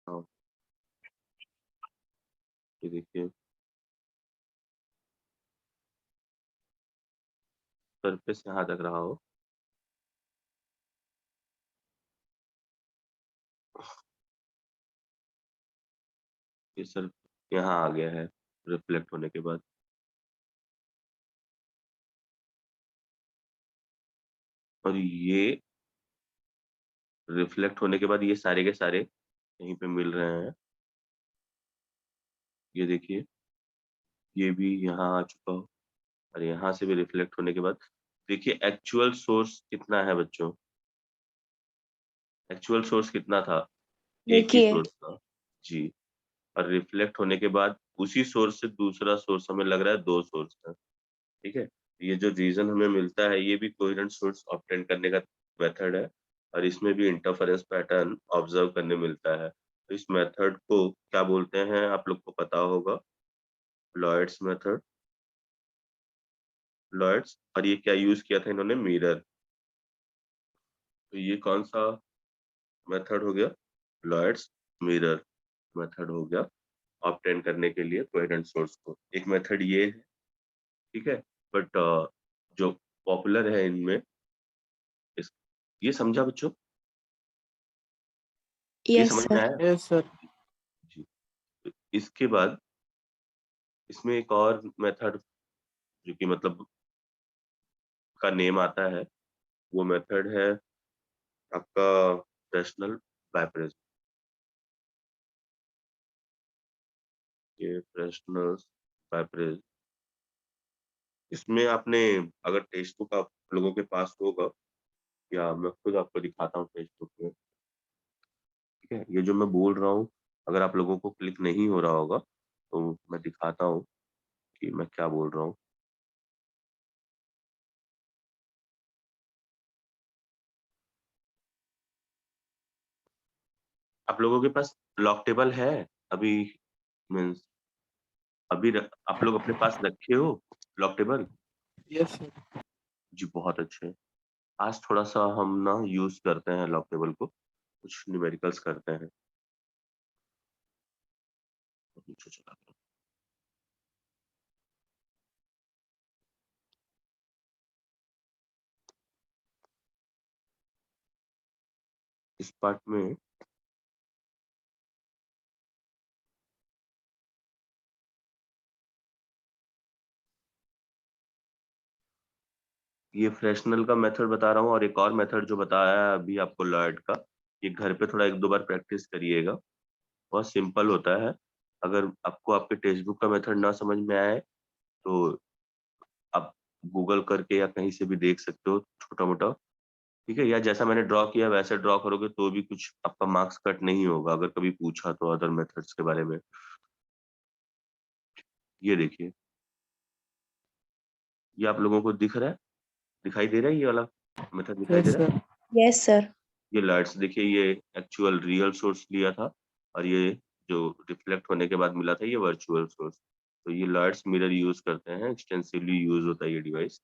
हाँ, ये देखिए सरफेस यहाँ तक रहा हो। ये सर यहाँ आ गया है रिफ्लेक्ट होने के बाद। और ये रिफ्लेक्ट होने के बाद ये सारे के सारे यहीं पे मिल रहे हैं। ये देखिए ये भी यहाँ आ चुका हो और यहाँ से भी रिफ्लेक्ट होने के बाद देखिए एक्चुअल सोर्स कितना है बच्चों। एक्चुअल सोर्स कितना था? एक ही देखिए सोर्स था जी। और रिफ्लेक्ट होने के बाद उसी सोर्स से दूसरा सोर्स हमें लग रहा है 2 सोर्स है। ठीक है? ये जो रीज़न हमें मिलता है ये भी कोहेरेंट सोर्स ऑब्टेन करने का मेथड है और इसमें भी इंटरफेरेंस पैटर्न ऑब्जर्व करने मिलता है। तो इस मेथड को क्या बोलते हैं आप लोग को पता होगा, लॉयड्स मेथड, लॉयड्स। और ये क्या यूज़ किया था इन्होंने? मिरर। तो ये कौन-सा मेथड हो गया? लॉयड्स मिरर मेथड हो गया ऑब्टेन करने के लिए कोहेरेंट सोर्स को। एक मेथड ये है, ठीक है? बट जो पॉपुलर है इनमें इस ये समझा बच्चों? ये यस समझ में सर। आया? Yes sir. जी। तो इसके बाद इसमें एक और मेथड जो कि मतलब का नेम आता है, वो मेथड है आपका फ्रेस्नेल बाइप्रिज्म। ये फ्रेस्नेल बाइप्रिज्म, इसमें आपने अगर टेक्स्ट बुक आप लोगों के पास होगा या मैं खुद आपको दिखाता हूँ टेक्स्ट बुक में, ठीक है? ये जो मैं बोल रहा हूँ, अगर आप लोगों को क्लिक नहीं हो रहा होगा, तो मैं दिखाता हूँ कि मैं क्या बोल रहा हूँ। आप लोगों के पास लॉक टेबल है? अभी मीन्स अभी आप लोग अपने पास रखे हो लॉक टेबल? Yes sir. जी, बहुत अच्छे। आज थोड़ा-सा हम ना यूज़ करते हैं लॉक टेबल को, कुछ न्यूमेरिकल्स करते हैं। नीचे चलाते हैं। इस पार्ट में ये फ्रेस्नेल का मेथड बता रहा हूँ और एक और मेथड जो बताया है अभी आपको लॉयड का, ये घर पे थोड़ा 1-2 बार प्रैक्टिस करिएगा। बहुत सिंपल होता है। अगर आपको आपके टेक्स्ट बुक का मेथड ना समझ में आए, तो आप गूगल करके या कहीं से भी देख सकते हो छोटा-मोटा, ठीक है? या जैसा मैंने ड्रॉ किया वैसे ड्रॉ करोगे तो भी कुछ आपका मार्क्स कट नहीं होगा अगर कभी पूछा तो अदर मेथड्स के बारे में। ये देखिए, ये आप लोगों को दिख रहा है? दिखाई दे रहा है ये वाला मेथड दिखाई दे यस रहा है? सर। Yes sir. ये लाइट्स देखिए ये एक्चुअल रियल सोर्स लिया था और ये जो रिफ्लेक्ट होने के बाद मिला था ये वर्चुअल सोर्स। तो ये लाइट्स मिरर यूज़ करते हैं, एक्सटेंसिवली यूज़ होता है ये डिवाइस,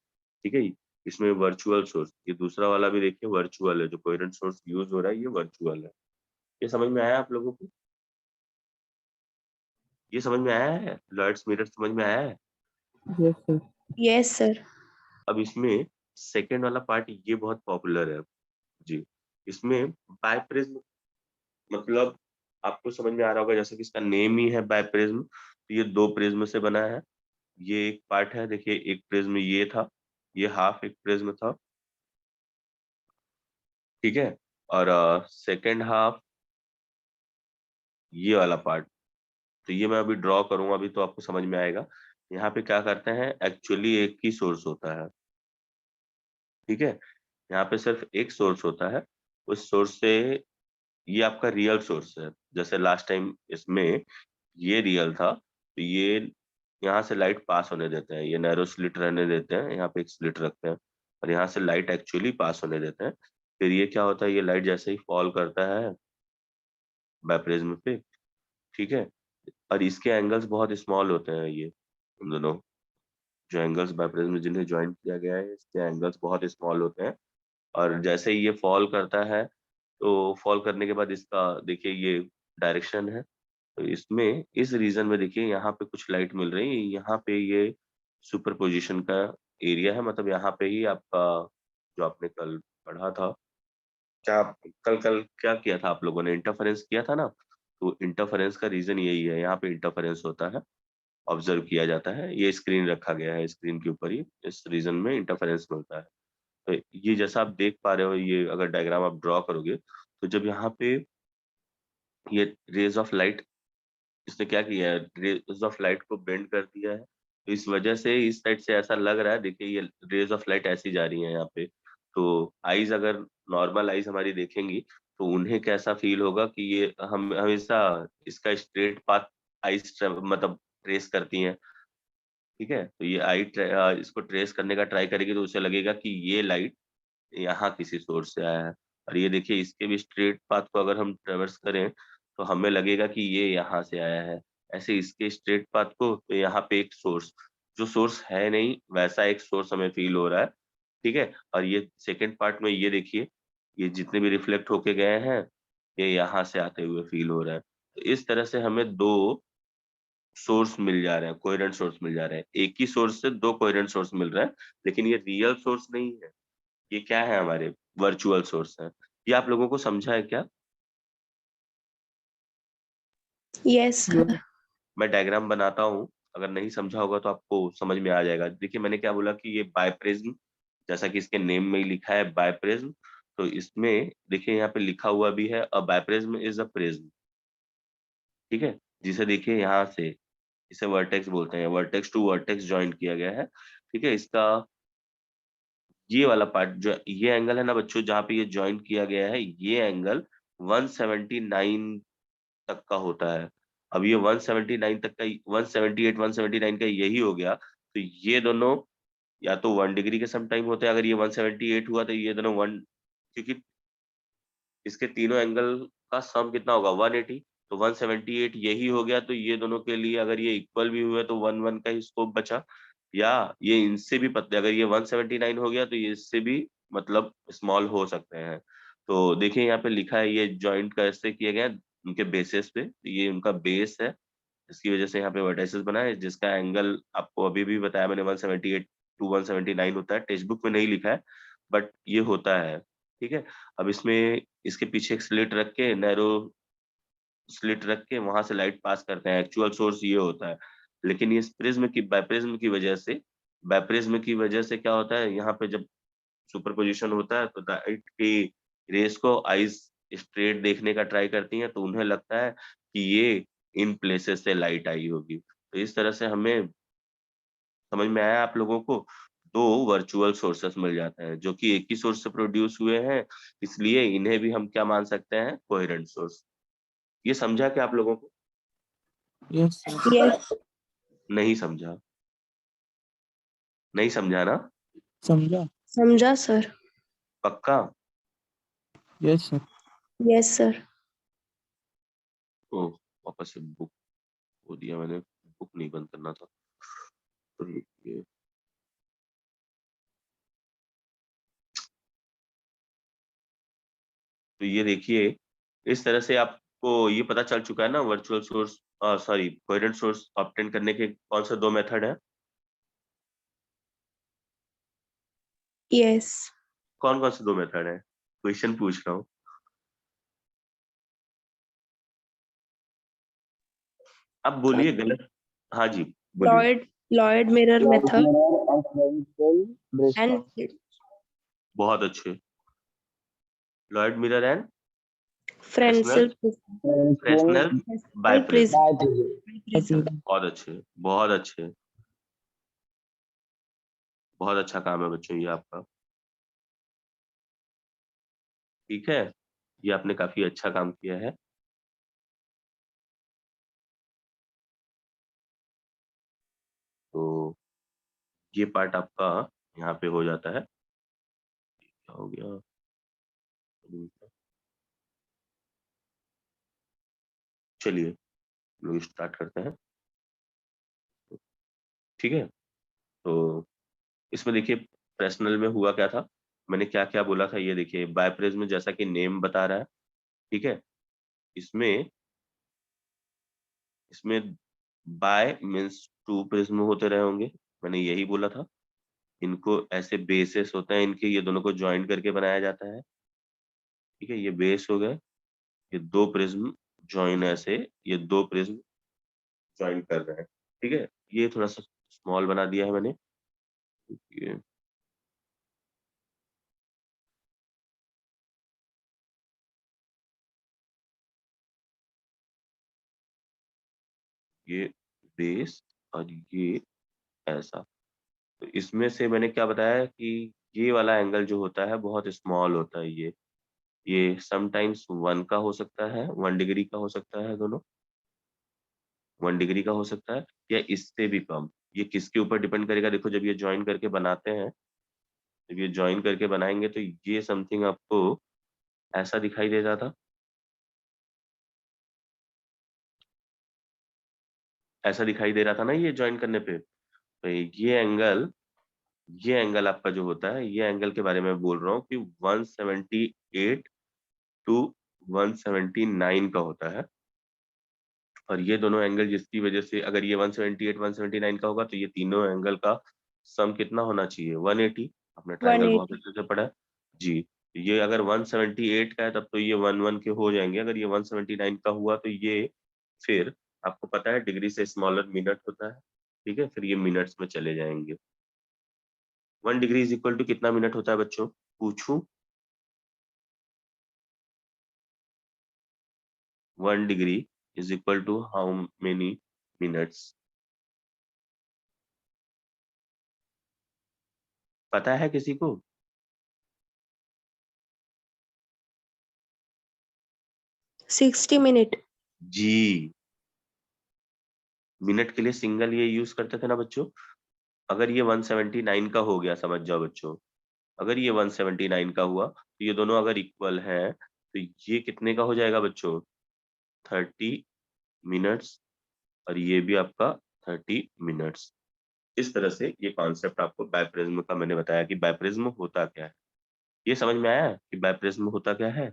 ठीक है? इसमें वर्चुअल सोर्स, ये दूसरा वाला भी देखिए वर्चुअल है, जो कोहेरेंट सोर्स यूज़ हो रहा है ये वर्चुअल है। ये समझ में आया आप लोगों को? ये समझ में आया है? लाइट्स मिरर समझ में आया है? Yes sir. Yes sir. अब इसमें सेकंड वाला पार्ट ये बहुत पॉपुलर है। जी, इसमें बाइप्रिज्म मतलब आपको समझ में आ रहा होगा जैसे कि इसका नेम ही है बाइप्रिज्म, तो ये 2 प्रिज्म से बना है। ये एक पार्ट है देखिए, एक प्रिज्म ये था, ये हाफ एक प्रिज्म था, ठीक है? और सेकंड हाफ ये वाला पार्ट, तो ये मैं अभी ड्रॉ करूँगा अभी तो आपको समझ में आएगा। यहाँ पे क्या करते हैं एक्चुअली एक ही सोर्स होता है, ठीक है? यहाँ पे सिर्फ एक सोर्स होता है, उस सोर्स से ये आपका रियल सोर्स है। जैसे लास्ट टाइम इसमें ये रियल था, तो ये यहाँ से लाइट पास होने देते हैं, ये नैरो स्लिट रहने देते हैं, यहाँ पे एक स्लिट रखते हैं और यहाँ से लाइट एक्चुअली पास होने देते हैं। फिर ये क्या होता है, ये लाइट जैसे ही फॉल करता है बाइप्रिज्म पे, ठीक है? और इसके एंगल्स बहुत स्मॉल होते हैं ये, इन दोनों जो एंगल्स बाइप्रिज्म जिन्हें जॉइन किया गया है, इसके एंगल्स बहुत स्मॉल होते हैं और जैसे ही ये फॉल करता है, तो फॉल करने के बाद इसका देखिए ये डायरेक्शन है। तो इसमें इस रीजन में देखिए यहाँ पे कुछ लाइट मिल रही है, यहाँ पे ये सुपरपोजिशन का एरिया है, मतलब यहाँ पे ही आपका जो आपने कल पढ़ा था, क्या कल कल क्या किया था आप लोगों ने, इंटरफेरेंस किया था ना, तो इंटरफेरेंस का रीजन यही है, यहाँ पे इंटरफेरेंस होता है, ऑब्जर्व किया जाता है, ये स्क्रीन रखा गया है, स्क्रीन के ऊपर ही इस रीजन में इंटरफेरेंस मिलता है। तो ये जैसा आप देख पा रहे हो, ये अगर डायग्राम आप ड्रॉ करोगे तो जब यहाँ पे ये रेज ऑफ लाइट, इसने क्या किया है, रेज ऑफ लाइट को बेंड कर दिया है, तो इस वजह से इस साइड से ऐसा लग रहा है, देखिए ये रेज ऑफ लाइट ऐसी जा रही है यहाँ पे। तो आईज अगर नॉर्मल आईज हमारी देखेंगी तो उन्हें कैसा फील होगा कि ये हम हमेशा इसका स्ट्रेट पाथ आईज मतलब ट्रेस करती हैं, ठीक है। तो ये इसको ट्रेस करने का ट्राई करेगी तो उसे लगेगा कि ये लाइट यहाँ किसी सोर्स से आया है, और ये देखिए इसके भी स्ट्रेट पाथ को अगर हम ट्रेवर्स करें तो हमें लगेगा कि ये यहाँ से आया है। ऐसे इसके स्ट्रेट पाथ को, तो यहाँ पे एक सोर्स, जो सोर्स है नहीं वैसा एक सोर्स हमें फील हो रहा है, ठीक है। और ये सेकंड पार्ट में ये देखिए, ये जितने भी रिफ्लेक्ट होके गए हैं ये यहाँ से आते हुए फील हो रहा है। तो इस तरह से हमें दो सोर्स मिल जा रहे हैं, कोहेरेंट सोर्स मिल जा रहे हैं, एक ही सोर्स से दो कोहेरेंट सोर्स मिल रहे हैं, लेकिन ये रियल सोर्स नहीं है, ये क्या है, हमारे वर्चुअल सोर्स है। ये आप लोगों को समझा है क्या? Yes sir. मैं डायग्राम बनाता हूँ, अगर नहीं समझा होगा तो आपको समझ में आ जाएगा। देखिए मैंने क्या बोला कि ये बायप्रिज्म, जैसा कि इसके नेम में ही लिखा है बायप्रिज्म, तो इसमें देखिए यहाँ पे लिखा हुआ भी है, अ बायप्रिज्म इज अ प्रिज्म, ठीक है, जिसे देखिए यहाँ से इसे वर्टेक्स बोलते हैं, वर्टेक्स टू वर्टेक्स जॉइन किया गया है, ठीक है। इसका ये वाला पार्ट, जो ये एंगल है ना बच्चों, जहाँ पे ये जॉइन किया गया है, ये एंगल 179 तक का होता है। अब ये 179 तक का, 178 179 का यही हो गया, तो ये दोनों या तो 1 डिग्री के सम टाइम होते हैं, अगर ये 178 हुआ तो ये दोनों 1, क्योंकि इसके तीनों एंगल का सम कितना होगा 180, तो 178 यही हो गया, तो ये दोनों के लिए अगर ये इक्वल भी हुए तो 1 1 का ही स्कोप बचा, या ये इनसे भी पतले, अगर ये 179 हो गया तो ये इससे भी मतलब स्मॉल हो सकते हैं। तो देखिए यहाँ पे लिखा है ये जॉइंट कैसे किए गए हैं, उनके बेसिस पे, तो ये उनका बेस है, इसकी वजह से यहाँ पे वर्टाइसेस बना है, जिसका एंगल आपको अभी भी बताया मैंने 178 टू 179 होता है, टेक्स्ट बुक में नहीं लिखा है बट ये होता है, ठीक है। अब इसमें इसके पीछे एक स्लिट रख के, नैरो स्लिट रख के वहां से लाइट पास करते हैं, एक्चुअल सोर्स ये होता है। लेकिन ये प्रिज्म की बायप्रिज्म की वजह से, बायप्रिज्म की वजह से क्या होता है, यहाँ पे जब सुपरपोजिशन होता है तो लाइट की रेस को आईज स्ट्रेट देखने का ट्राई करती हैं, तो उन्हें लगता है कि ये इन प्लेसेस से लाइट आई होगी। तो इस तरह से हमें समझ में आया आप लोगों को, दो वर्चुअल सोर्सेस मिल जाते हैं जो कि एक ही सोर्स से प्रोड्यूस हुए हैं, इसलिए इन्हें भी हम क्या मान सकते हैं, कोहेरेंट सोर्स। ये समझा क्या आप लोगों को? Yes, sir. यस नहीं समझा? नहीं समझा ना? समझा. समझा सर। पक्का? Yes, sir. Yes sir. ओ, वापस से बुक खो दिया मैंने, बुक नहीं बंद करना था, तो ये तो ये देखिए, इस तरह से आपको ये पता चल चुका है ना, virtual source sorry coherent source obtain करने के कौन से दो मेथड है, यस कौन कौन से दो मेथड है, क्वेश्चन पूछ रहा हूँ। अब बोलिए गलत, हाँ जी बोलिए। Lloyd Lloyd mirror method and बहुत अच्छे, Lloyd mirror and Fresnel, Fresnel Fresnel prism. Biprism, prism. बहुत अच्छे बहुत अच्छे, बहुत अच्छा काम है बच्चों ये आपका, ठीक है, ये आपने काफी अच्छा काम किया है। तो ये पार्ट आपका यहाँ पे हो जाता है, क्या हो गया, चलिए लोग स्टार्ट करते हैं, ठीक है। तो इसमें देखिए फ्रेशनल में हुआ क्या था, मैंने क्या क्या बोला था, ये देखिए बायप्रिज्म जैसा कि नेम बता रहा है, ठीक है, इसमें इसमें बाय मीन्स 2 प्रिज्म होते रहे होंगे, मैंने यही बोला था। इनको ऐसे बेसेस होते हैं इनके, ये दोनों को ज्वाइन करके बनाया जाता है। ठीक है, ये बेस हो गए, ये 2 प्रिज्म ज्वाइन ऐसे, ये 2 प्रिज्म ज्वाइन कर रहे हैं। ठीक है, ये थोड़ा सा स्मॉल बना दिया है मैंने। ये बेस और ये ऐसा। तो इसमें से मैंने क्या बताया कि ये वाला एंगल जो होता है बहुत स्मॉल होता है। ये समटाइम्स 1 का हो सकता है, 1 डिग्री का हो सकता है, दोनों 1 डिग्री का हो सकता है, या इससे भी कम। ये किसके ऊपर डिपेंड करेगा, देखो जब ये ज्वाइन करके बनाते हैं, जब ये ज्वाइन करके बनाएंगे तो ये समथिंग आपको ऐसा दिखाई देता था, ऐसा दिखाई दे रहा था ना ये ज्वाइन करने पे। तो ये एंगल आपका जो होता है, ये एंगल के बारे में बोल रहा हूँ कि 178 टू 179 का होता है। और ये दोनों एंगल जिसकी वजह से, अगर ये 178 179 का होगा तो ये तीनों एंगल का सम कितना होना चाहिए, 180। आपने ट्रायंगल बहुत 180। अच्छे से पढ़ा है जी। ये अगर 178 का है तब तो ये 1 के हो जाएंगे, अगर ये 179 का हुआ तो ये फिर आपको पता है डिग्री से स्मॉलर मिनट होता है। ठीक है, फिर ये मिनट्स में चले जाएंगे। 1 डिग्री इज इक्वल टू कितना मिनट होता है बच्चों, पूछूं? 1 degree is equal to how many minutes, पता है किसी को? 60 मिनट। जी, मिनट के लिए सिंगल ये यूज करते थे ना बच्चों। अगर ये 179 का हो गया, समझ जाओ बच्चों, अगर ये 179 का हुआ तो ये दोनों अगर इक्वल हैं तो ये कितने का हो जाएगा बच्चों, 30 मिनट्स, और ये भी आपका 30 मिनट्स। इस तरह से ये कॉन्सेप्ट आपको बाइप्रिज्म का मैंने बताया कि बाइप्रिज्म होता क्या है। ये समझ में आया कि बाइप्रिज्म होता क्या है?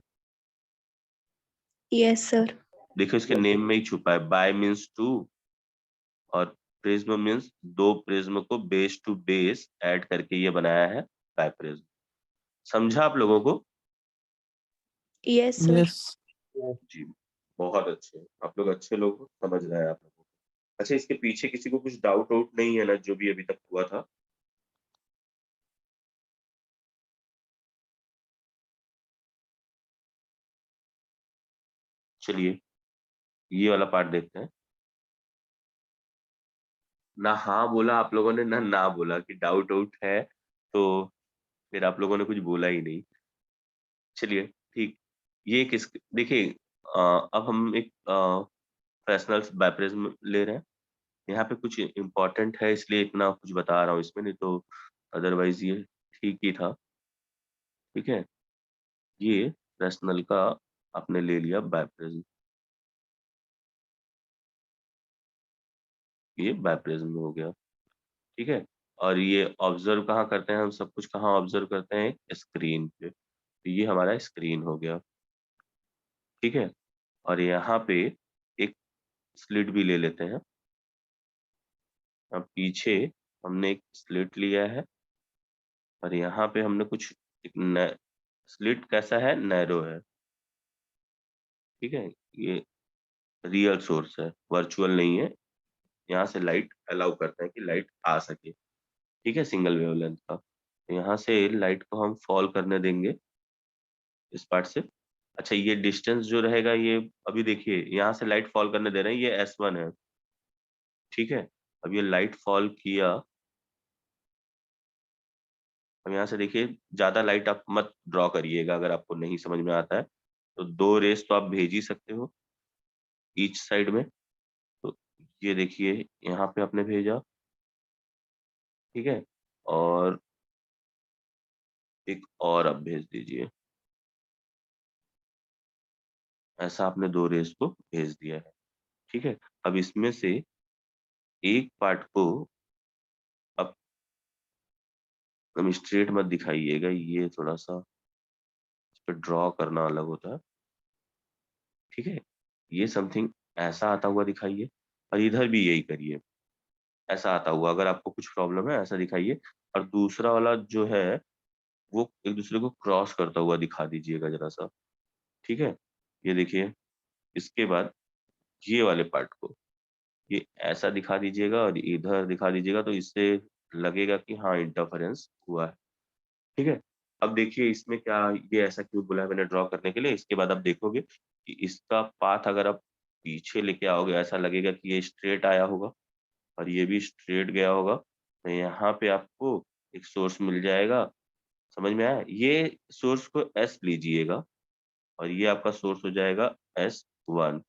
Yes sir. देखो इसके नेम में ही छुपा है, बाय मीन्स 2 और प्रिज्म मीन्स 2 प्रिज्म को बेस टू बेस ऐड करके ये बनाया है बाइप्रिज्म। समझा आप लोगों को? Yes sir. यस। जी, बहुत अच्छे, आप लोग अच्छे लोग हो, समझ रहे हैं आप लोग। अच्छा, इसके पीछे किसी को कुछ डाउट आउट नहीं है ना, जो भी अभी तक हुआ था? चलिए ये वाला पार्ट देखते हैं। ना हाँ बोला आप लोगों ने, ना बोला कि डाउट आउट है, तो फिर आप लोगों ने कुछ बोला ही नहीं। चलिए ठीक, ये किस, देखिए अब हम एक फ्रैक्शनल बाइप्रिज्म ले रहे हैं। यहाँ पे कुछ इम्पोर्टेंट है इसलिए इतना कुछ बता रहा हूँ इसमें, नहीं तो अदरवाइज ये ठीक ही था। ठीक है, ये फ्रैक्शनल का आपने ले लिया बाइप्रिज्म, ये बाइप्रिज्म हो गया। ठीक है, और ये ऑब्जर्व कहाँ करते हैं हम, सब कुछ कहाँ ऑब्जर्व करते हैं, स्क्रीन पे। तो ये हमारा स्क्रीन हो गया। ठीक है, और यहाँ पे एक स्लिट भी ले लेते हैं। अब पीछे हमने एक स्लिट लिया है, और यहाँ पे हमने कुछ एक स्लिट कैसा है, नैरो है। ठीक है, ये रियल सोर्स है, वर्चुअल नहीं है। यहाँ से लाइट अलाउ करते हैं कि लाइट आ सके। ठीक है, सिंगल वेवलेंथ का। तो यहाँ से लाइट को हम फॉल करने देंगे इस पार्ट से। अच्छा, ये डिस्टेंस जो रहेगा ये, अभी देखिए यहाँ से लाइट फॉल करने दे रहे हैं, ये S1 है। ठीक है, अब ये लाइट फॉल किया। अब यहाँ से देखिए, ज्यादा लाइट आप मत ड्रॉ करिएगा, अगर आपको नहीं समझ में आता है तो 2 रेस तो आप भेज ही सकते हो ईच साइड में। तो ये देखिए यहाँ पे आपने भेजा। ठीक है, और एक और आप भेज दीजिए, ऐसा आपने 2 रेस को भेज दिया है। ठीक है, अब इसमें से एक पार्ट को अब स्ट्रेट मत दिखाइएगा, ये थोड़ा सा इस पे ड्रॉ करना अलग होता है। ठीक है, ये समथिंग ऐसा आता हुआ दिखाइए। और इधर भी यही करिए, ऐसा आता हुआ। अगर आपको कुछ प्रॉब्लम है ऐसा दिखाइए, और दूसरा वाला जो है वो एक दूसरे को क्रॉस करता हुआ दिखा दीजिएगा जरा सा, ठीक है। ये देखिए, इसके बाद ये वाले पार्ट को ये ऐसा दिखा दीजिएगा और इधर दिखा दीजिएगा, तो इससे लगेगा कि हाँ इंटरफेरेंस हुआ है, ठीक है। अब देखिए इसमें क्या, ये ऐसा क्यों बोला है मैंने ड्रॉ करने के लिए। इसके बाद आप देखोगे कि इसका पाथ अगर आप पीछे लेके आओगे, ऐसा लगेगा कि ये स्ट्रेट आया होगा और ये भी स्ट्रेट गया होगा, तो यहाँ पे आपको एक सोर्स मिल जाएगा। समझ में आया? ये सोर्स को एस लीजिएगा और ये आपका सोर्स हो जाएगा S1।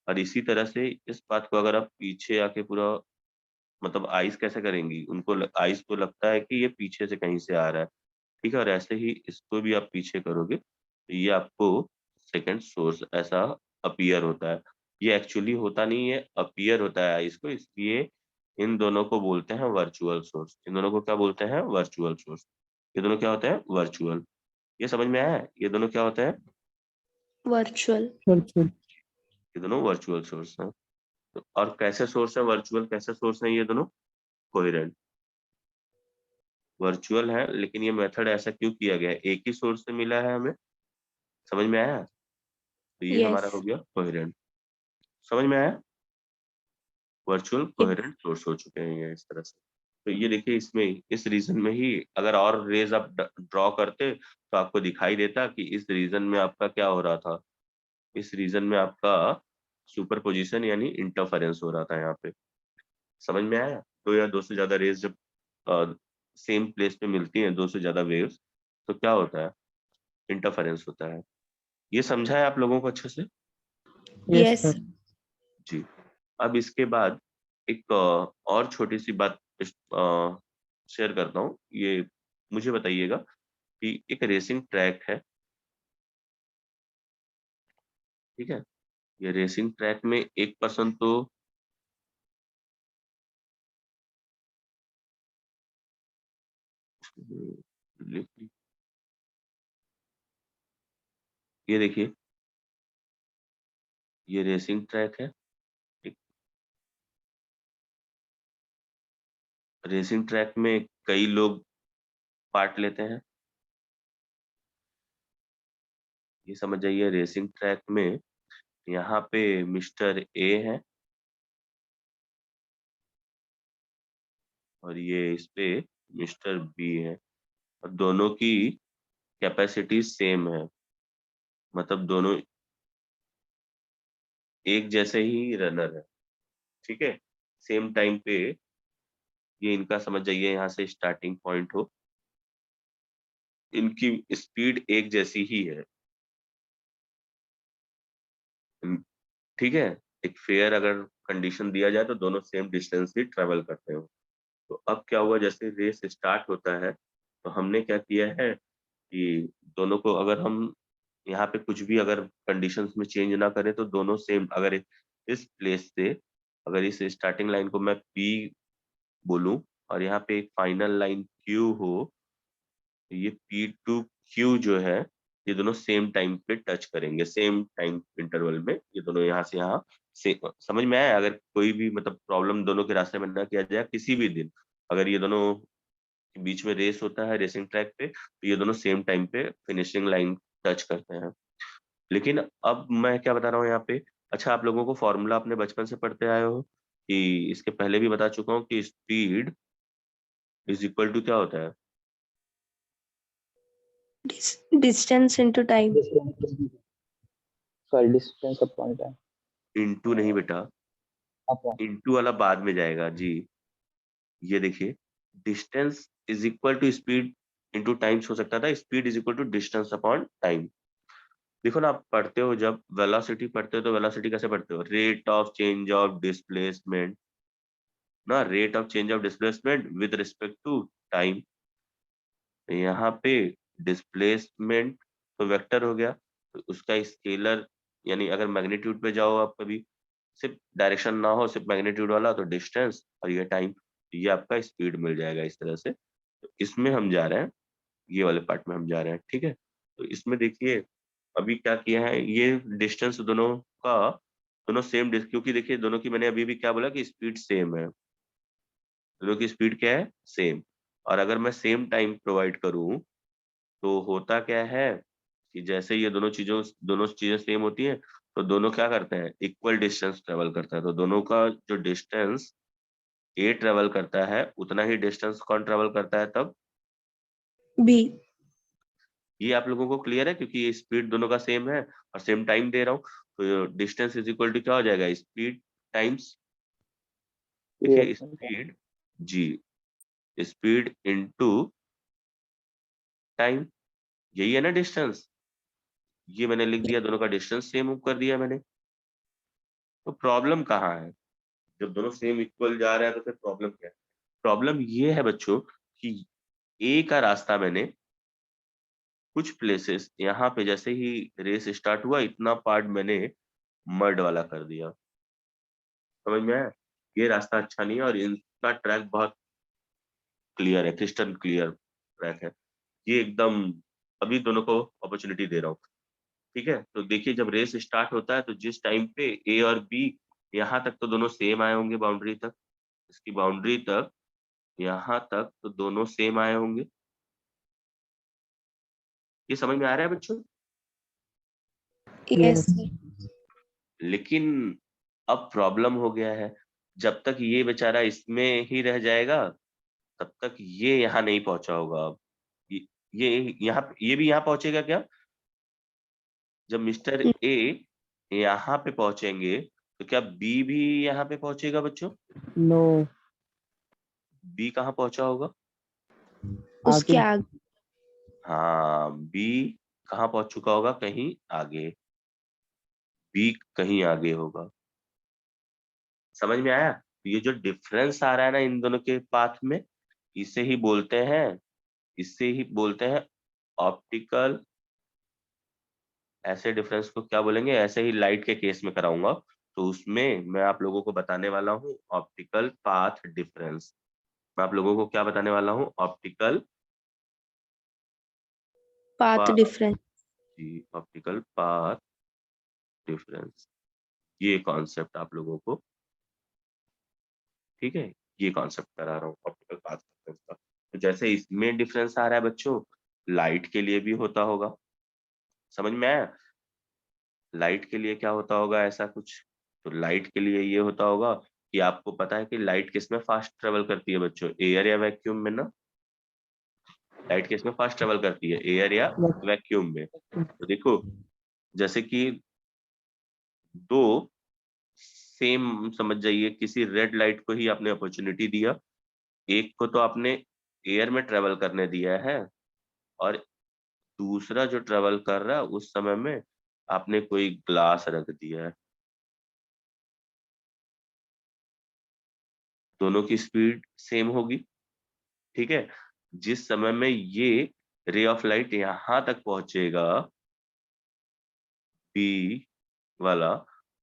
और इसी तरह से इस बात को अगर आप पीछे आके पूरा मतलब आइस कैसे करेंगी, उनको आइस को लगता है कि ये पीछे से कहीं से आ रहा है, ठीक है। और ऐसे ही इसको भी आप पीछे करोगे तो ये आपको सेकंड सोर्स ऐसा अपीयर होता है। ये एक्चुअली होता नहीं है, अपीयर होता है आइस को, इसलिए इन दोनों को बोलते हैं वर्चुअल सोर्स। इन दोनों को क्या बोलते हैं? Virtual source. ये दोनों क्या होते हैं? वर्चुअल। ये समझ में आया है? ये दोनों क्या होते हैं? virtual, चल चल। ये दोनों वर्चुअल सोर्स हैं। तो और कैसे सोर्स है वर्चुअल, कैसे सोर्स है ये दोनों? कोहेरेंट। वर्चुअल है, लेकिन ये मेथड ऐसा क्यों किया गया है? एक ही सोर्स से मिला है हमें, समझ में आया? तो ये हमारा हो yes, गया कोहेरेंट। समझ में आया? वर्चुअल it, कोहेरेंट सोर्स हो चुके हैं ये इस तरह से। तो ये देखिए, इसमें इस रीजन में ही अगर और रेज आप ड्रॉ करते तो आपको दिखाई देता कि इस रीजन में आपका क्या हो रहा था। इस रीजन में आपका सुपरपोजिशन यानी इंटरफेरेंस हो रहा था यहाँ पे। समझ में आया? दो या दो से ज्यादा रेज जब सेम प्लेस पे मिलती हैं, दो से ज्यादा वेव्स, तो क्या होता है? इंटरफेरेंस होता है। ये समझा है आप लोगों को अच्छे से? Yes yes, sir. जी। अब इसके बाद एक और छोटी सी बात शेयर करता हूँ। ये मुझे बताइएगा कि एक रेसिंग ट्रैक है, ठीक है। ये रेसिंग ट्रैक में एक पर्सन तो ये देखिए, ये रेसिंग ट्रैक है, ठीक। रेसिंग ट्रैक में कई लोग पार्ट लेते हैं, ये समझ जाइए। रेसिंग ट्रैक में यहाँ पे मिस्टर ए है और ये इस पे मिस्टर बी है, और दोनों की कैपेसिटी सेम है, मतलब दोनों एक जैसे ही रनर है, ठीक है। सेम टाइम पे ये इनका समझ जाइए, यहाँ से स्टार्टिंग पॉइंट हो, इनकी स्पीड एक जैसी ही है, ठीक है। एक फेयर अगर कंडीशन दिया जाए तो दोनों सेम डिस्टेंस ही ट्रेवल करते हो। तो अब क्या हुआ, जैसे रेस स्टार्ट होता है तो हमने क्या किया है कि दोनों को अगर हम यहाँ पे कुछ भी अगर कंडीशंस में चेंज ना करें तो दोनों सेम, अगर इस प्लेस से अगर इस स्टार्टिंग लाइन को मैं पी बोलूं और यहाँ पे एक फाइनल लाइन क्यू हो, तो ये पी टू क्यू जो है ये दोनों सेम टाइम पे टच करेंगे, सेम टाइम इंटरवल में। ये दोनों यहाँ से यहाँ से, समझ में आया? अगर कोई भी मतलब प्रॉब्लम दोनों के रास्ते में ना किया जाए किसी भी दिन, अगर ये दोनों के बीच में रेस होता है रेसिंग ट्रैक पे, तो ये दोनों सेम टाइम पे फिनिशिंग लाइन टच करते हैं। लेकिन अब मैं क्या बता रहा हूँ यहाँ पे, अच्छा आप लोगों को फॉर्मूला अपने बचपन से पढ़ते आए हो कि इसके पहले भी बता चुका हूँ कि स्पीड इज इक्वल टू क्या होता है? distance into time, sorry distance upon time. Into नहीं बेटा, अपॉन। इनटू वाला बाद में जाएगा जी। ये देखिए, distance is equal to speed into times हो सकता था, speed is equal to distance upon time. देखो ना, आप पढ़ते हो जब वेलोसिटी पढ़ते हो तो वेलोसिटी कैसे पढ़ते हो? Rate of change of displacement ना, rate of change of displacement with respect to time. यहाँ पे डिस्प्लेसमेंट तो वेक्टर हो गया, तो उसका स्केलर यानी अगर मैग्नीट्यूड पे जाओ आप कभी, सिर्फ डायरेक्शन ना हो, सिर्फ मैग्नीट्यूड वाला, तो डिस्टेंस और ये टाइम, ये आपका स्पीड मिल जाएगा इस तरह से। तो इसमें हम जा रहे हैं, ये वाले पार्ट में हम जा रहे हैं, ठीक है। तो इसमें देखिए अभी क्या किया है, ये डिस्टेंस दोनों का दोनों सेम, क्योंकि देखिए दोनों की मैंने अभी भी क्या बोला कि स्पीड सेम है, दोनों की स्पीड क्या है, सेम। और अगर मैं सेम टाइम प्रोवाइड करूं तो होता क्या है कि जैसे ये दोनों चीजें सेम होती हैं तो दोनों क्या करते हैं, इक्वल डिस्टेंस ट्रेवल करता है। तो दोनों का जो डिस्टेंस ए ट्रेवल करता है उतना ही डिस्टेंस कौन ट्रेवल करता है तब, B. ये आप लोगों को क्लियर है, क्योंकि ये स्पीड दोनों का सेम है और सेम टाइम दे रहा हूँ, तो डिस्टेंस इज इक्वल टू क्या हो जाएगा, स्पीड टाइम्स, देखिए रिएक्शन टाइम। स्पीड, जी, स्पीड इनटू टाइम, यही है ना डिस्टेंस। ये मैंने लिख दिया, दोनों का डिस्टेंस सेम कर दिया मैंने। तो प्रॉब्लम कहाँ है, जब दोनों सेम इक्वल जा रहे हैं तो फिर प्रॉब्लम क्या है? प्रॉब्लम ये है बच्चों कि ए का रास्ता मैंने कुछ प्लेसेस यहाँ पे जैसे ही रेस स्टार्ट हुआ इतना पार्ट मैंने मड वाला कर दिया, समझ में आया? ये रास्ता अच्छा नहीं है और इनका ट्रैक बहुत क्लियर है, क्रिस्टल क्लियर ट्रैक है। ये एकदम अभी दोनों को अपॉर्चुनिटी दे रहा हूँ, ठीक है? तो देखिए जब रेस स्टार्ट होता है तो जिस टाइम पे ए और बी यहाँ तक तो दोनों सेम आए होंगे, बाउंड्री तक, इसकी बाउंड्री तक, यहाँ तक तो दोनों सेम आए होंगे। ये समझ में आ रहा है बच्चों? Yes, sir. लेकिन अब प्रॉब्लम हो गया है, जब तक ये बेचारा इसमें ही रह जाएगा तब तक ये यहाँ नहीं पहुंचा होगा। अब ये ये भी यहाँ पहुंचेगा क्या? जब मिस्टर Mm. ए यहाँ पे पहुंचेंगे तो क्या बी भी यहाँ पे पहुंचेगा बच्चों? नो, बी कहाँ पहुंचा होगा? उसके आगे। आगे. हाँ, बी कहाँ पहुंच चुका होगा, कहीं आगे, बी कहीं आगे होगा। समझ में आया? ये जो डिफरेंस आ रहा है ना इन दोनों के पाथ में, इसे ही बोलते हैं, इसे ही बोलते हैं ऑप्टिकल, ऐसे डिफरेंस को क्या बोलेंगे, ऐसे ही लाइट के केस में कराऊंगा तो उसमें मैं आप लोगों को बताने वाला हूँ ऑप्टिकल पाथ डिफरेंस। मैं आप लोगों को क्या बताने वाला हूँ, optical Path difference. Optical path difference, ये कॉन्सेप्ट आप लोगों को, ठीक है, ये कॉन्सेप्ट करा रहा हूँ ऑप्टिकल पाथ डिफरेंस का। तो जैसे इसमें डिफरेंस आ रहा है बच्चों, लाइट के लिए भी होता होगा, समझ में आया? लाइट के लिए क्या होता होगा ऐसा कुछ, तो लाइट के लिए ये होता होगा कि आपको पता है कि लाइट किस में फास्ट ट्रेवल करती है बच्चों, एयर या वैक्यूम में ना? लाइट किस में फास्ट ट्रेवल करती है, एयर या वैक्यूम में? तो देखो जैसे कि दो सेम, समझ जाइए किसी रेड लाइट को ही आपने अपॉर्चुनिटी दिया, एक को तो आपने एयर में ट्रेवल करने दिया है और दूसरा जो ट्रेवल कर रहा है उस समय में आपने कोई ग्लास रख दिया है, दोनों की स्पीड सेम होगी, ठीक है? जिस समय में ये रे ऑफ लाइट यहाँ तक पहुंचेगा बी वाला,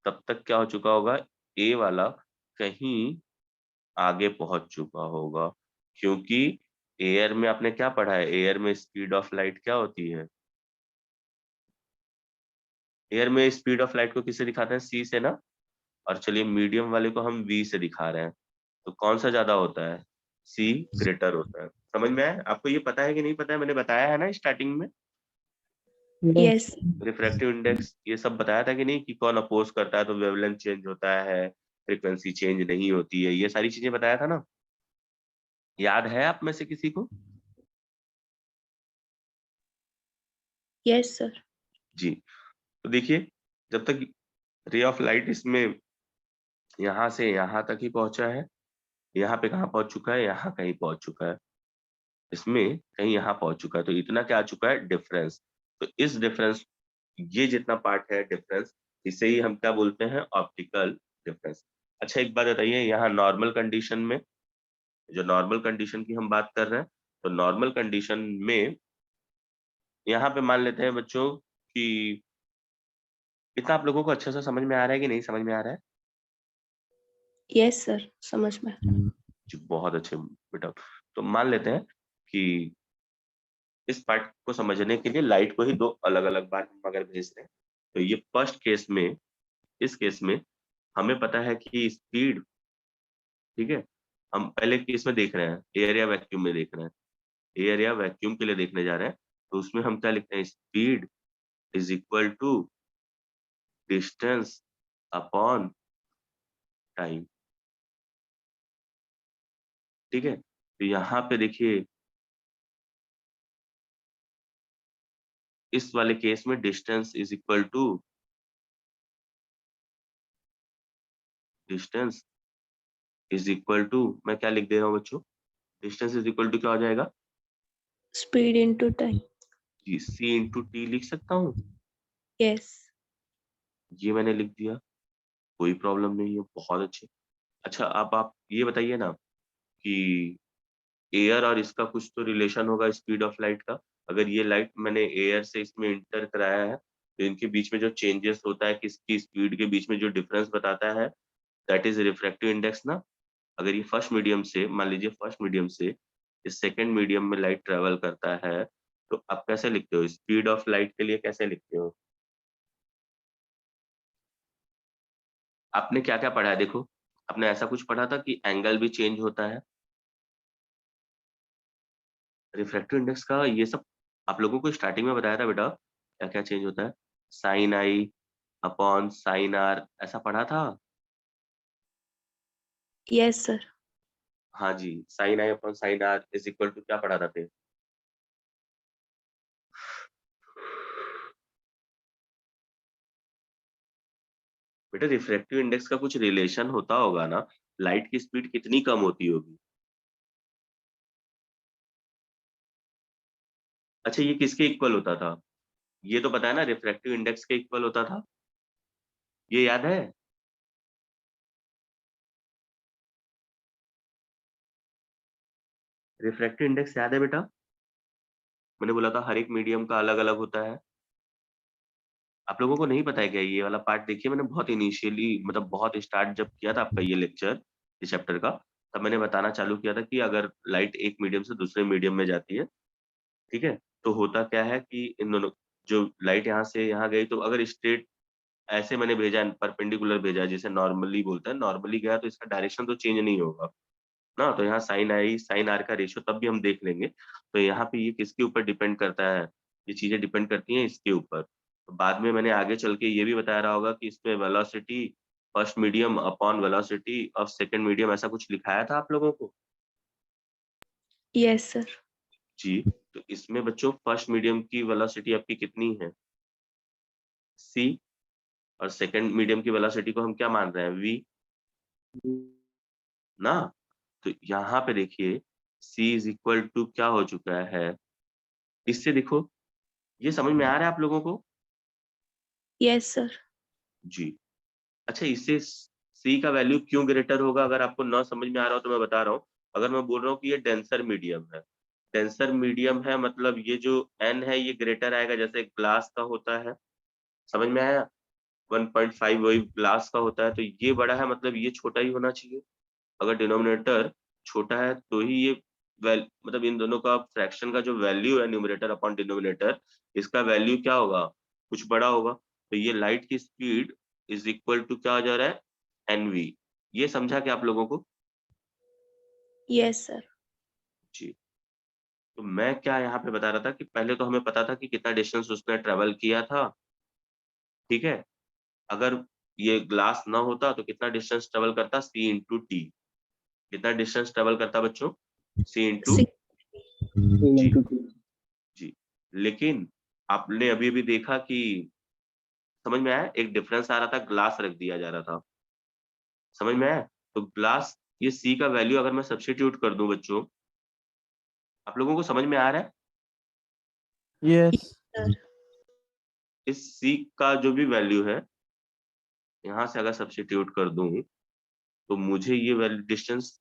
तब तक क्या हो चुका होगा, ए वाला कहीं आगे पहुंच चुका होगा, क्योंकि एयर में आपने क्या पढ़ा है, एयर में स्पीड ऑफ लाइट क्या होती है, एयर में स्पीड ऑफ लाइट को किससे दिखाते हैं, सी से ना? और चलिए मीडियम वाले को हम वी से दिखा रहे हैं, तो कौन सा ज्यादा होता है, सी ग्रेटर होता है। समझ में आया? आपको ये पता है कि नहीं पता है, मैंने बताया है ना स्टार्टिंग में, Yes. रिफ्रैक्टिव इंडेक्स ये सब बताया था कि नहीं, कि कौन अपोज करता है तो वेवलेंथ चेंज होता है, फ्रीक्वेंसी चेंज नहीं होती है, ये सारी चीजें बताया था ना? याद है आप में से किसी को? Yes, sir. जी, तो देखिए जब तक रे ऑफ लाइट इसमें यहाँ से यहाँ तक ही पहुंचा है, यहाँ पे कहाँ पहुंच चुका है, यहाँ कहीं पहुंच चुका है, इसमें कहीं यहाँ पहुंच चुका है, तो इतना क्या आ चुका है, डिफरेंस। तो इस डिफरेंस, ये जितना पार्ट है डिफरेंस, इसे ही हम क्या बोलते हैं, ऑप्टिकल डिफरेंस। अच्छा एक बात बताइए, यहाँ नॉर्मल कंडीशन में, जो नॉर्मल कंडीशन की हम बात कर रहे हैं, तो नॉर्मल कंडीशन में यहाँ पे मान लेते हैं बच्चों कि इतना आप लोगों को अच्छे से समझ में आ रहा है कि नहीं समझ में आ रहा है? Yes, sir. समझ में. जी, बहुत अच्छे बेटा। तो मान लेते हैं कि इस पार्ट को समझने के लिए लाइट को ही दो अलग अलग बार हम अगर भेज रहे हैं, तो ये फर्स्ट केस में, इस केस में हमें पता है कि स्पीड, ठीक है, हम पहले केस में देख रहे हैं, एयर या वैक्यूम में देख रहे हैं, एयर या वैक्यूम के लिए देखने जा रहे हैं, तो उसमें हम क्या लिखते हैं, speed is equal to distance upon time. ठीक है, तो यहाँ पे देखिए इस वाले केस में distance is equal to distance is equal to, मैं क्या लिख दे रहा हूँ बच्चों, डिस्टेंस इज इक्वल टू क्या हो जाएगा, Speed into time. जी सी इंटू टी लिख सकता हूँ, Yes. ये मैंने लिख दिया, कोई प्रॉब्लम नहीं है, बहुत अच्छे। अच्छा अब आप ये बताइए ना कि एयर और इसका कुछ तो रिलेशन होगा स्पीड ऑफ लाइट का। अगर ये लाइट मैंने एयर से इसमें इंटर कराया है तो इनके बीच में जो चेंजेस होता है, किसकी स्पीड के बीच में जो डिफरेंस बताता है, दैट इज रिफ्रैक्टिव इंडेक्स ना। अगर ये फर्स्ट मीडियम से, मान लीजिए फर्स्ट मीडियम से इस सेकेंड मीडियम में लाइट ट्रेवल करता है, तो आप कैसे लिखते हो, स्पीड ऑफ लाइट के लिए कैसे लिखते हो? आपने क्या क्या पढ़ा है, देखो आपने ऐसा कुछ पढ़ा था कि एंगल भी चेंज होता है, रिफ्रैक्टिव इंडेक्स का ये सब आप लोगों को स्टार्टिंग में बताया था बेटा, क्या क्या चेंज होता है, sine i upon sine r, ऐसा पढ़ा था। Yes, sir. हाँ जी, sine i upon sine r is equal to क्या पढ़ा था फिर? बेटा रिफ्रैक्टिव इंडेक्स का कुछ रिलेशन होता होगा ना, लाइट की स्पीड कितनी कम होती होगी। अच्छा ये किसके इक्वल होता था, ये तो पता है ना, रिफ्रैक्टिव इंडेक्स के इक्वल होता था, ये याद है? रिफ्रैक्टिव इंडेक्स याद है बेटा? मैंने बोला था हर एक मीडियम का अलग अलग होता है। आप लोगों को नहीं पता है क्या ये वाला पार्ट? देखिए मैंने बहुत इनिशियली, मतलब बहुत स्टार्ट जब किया था आपका ये लेक्चर इस चैप्टर का, तब मैंने बताना चालू किया था कि अगर लाइट एक मीडियम से दूसरे मीडियम में जाती है, ठीक है, तो होता क्या है कि इन दोनों, जो लाइट यहाँ से यहाँ गई, तो अगर स्ट्रेट ऐसे मैंने भेजा, परपेंडिकुलर भेजा, जिसे नॉर्मली बोलते हैं, नॉर्मली गया तो इसका डायरेक्शन तो चेंज नहीं होगा ना, तो यहाँ साइन आई साइन आर का रेशियो तब भी हम देख लेंगे। तो यहाँ पे ये किसके ऊपर डिपेंड करता है, ये चीजें डिपेंड करती हैं इसके ऊपर। तो बाद में मैंने आगे चल के ये भी बताया रहा होगा कि इसमें velocity first medium upon velocity of second medium, ऐसा कुछ लिखाया था आप लोगों को? Yes, sir. जी, तो इसमें बच्चों फर्स्ट मीडियम की वेलोसिटी आपकी कितनी है, c, और सेकंड मीडियम की वेलोसिटी को हम क्या मान रहे हैं, v ना। तो यहाँ पे देखिए c इज इक्वल टू क्या हो चुका है, इससे देखो ये समझ में आ रहा है आप लोगों को? Yes, sir. जी। अच्छा इससे सी का वैल्यू क्यों ग्रेटर होगा, अगर आपको ना समझ में आ रहा हो तो मैं बता रहा हूँ। अगर मैं बोल रहा हूँ कि ये डेंसर मीडियम है, डेंसर मीडियम है मतलब ये जो एन है ये ग्रेटर आएगा, जैसे ग्लास का होता है, समझ में आया? 1.5 वही ग्लास का होता है, तो ये बड़ा है मतलब ये छोटा ही होना चाहिए। अगर डिनोमिनेटर छोटा है तो ही ये मतलब इन दोनों का फ्रैक्शन का जो वैल्यू है, न्यूमरेटर अपॉन डिनोमिनेटर, इसका वैल्यू क्या होगा, कुछ बड़ा होगा। तो ये लाइट की स्पीड इज इक्वल टू क्या हो जा रहा है, एनवी। ये समझा क्या आप लोगों को? Yes, sir. जी। तो मैं क्या यहाँ पे बता रहा था कि पहले तो हमें पता था कि कितना डिस्टेंस उसने ट्रेवल किया था, ठीक है। अगर ये ग्लास ना होता तो कितना डिस्टेंस ट्रेवल करता, सी इंटू टी। कितना डिस्टेंस ट्रेवल करता बच्चों, सी इंटू Six. जी। into 2. जी, लेकिन आपने अभी-अभी देखा कि समझ में आया? एक डिफरेंस आ रहा था, ग्लास रख दिया जा रहा था। समझ में आया? तो ग्लास, ये C का वैल्यू अगर मैं सब्स्टिट्यूट कर दूं बच्चों, आप लोगों को समझ में आ रहा है? Yes. Sir. इस C का जो भी वैल्यू है, यहाँ से अगर सब्स्टिट्यूट कर दूं, तो मुझे ये वैल्यू डिस्टेंस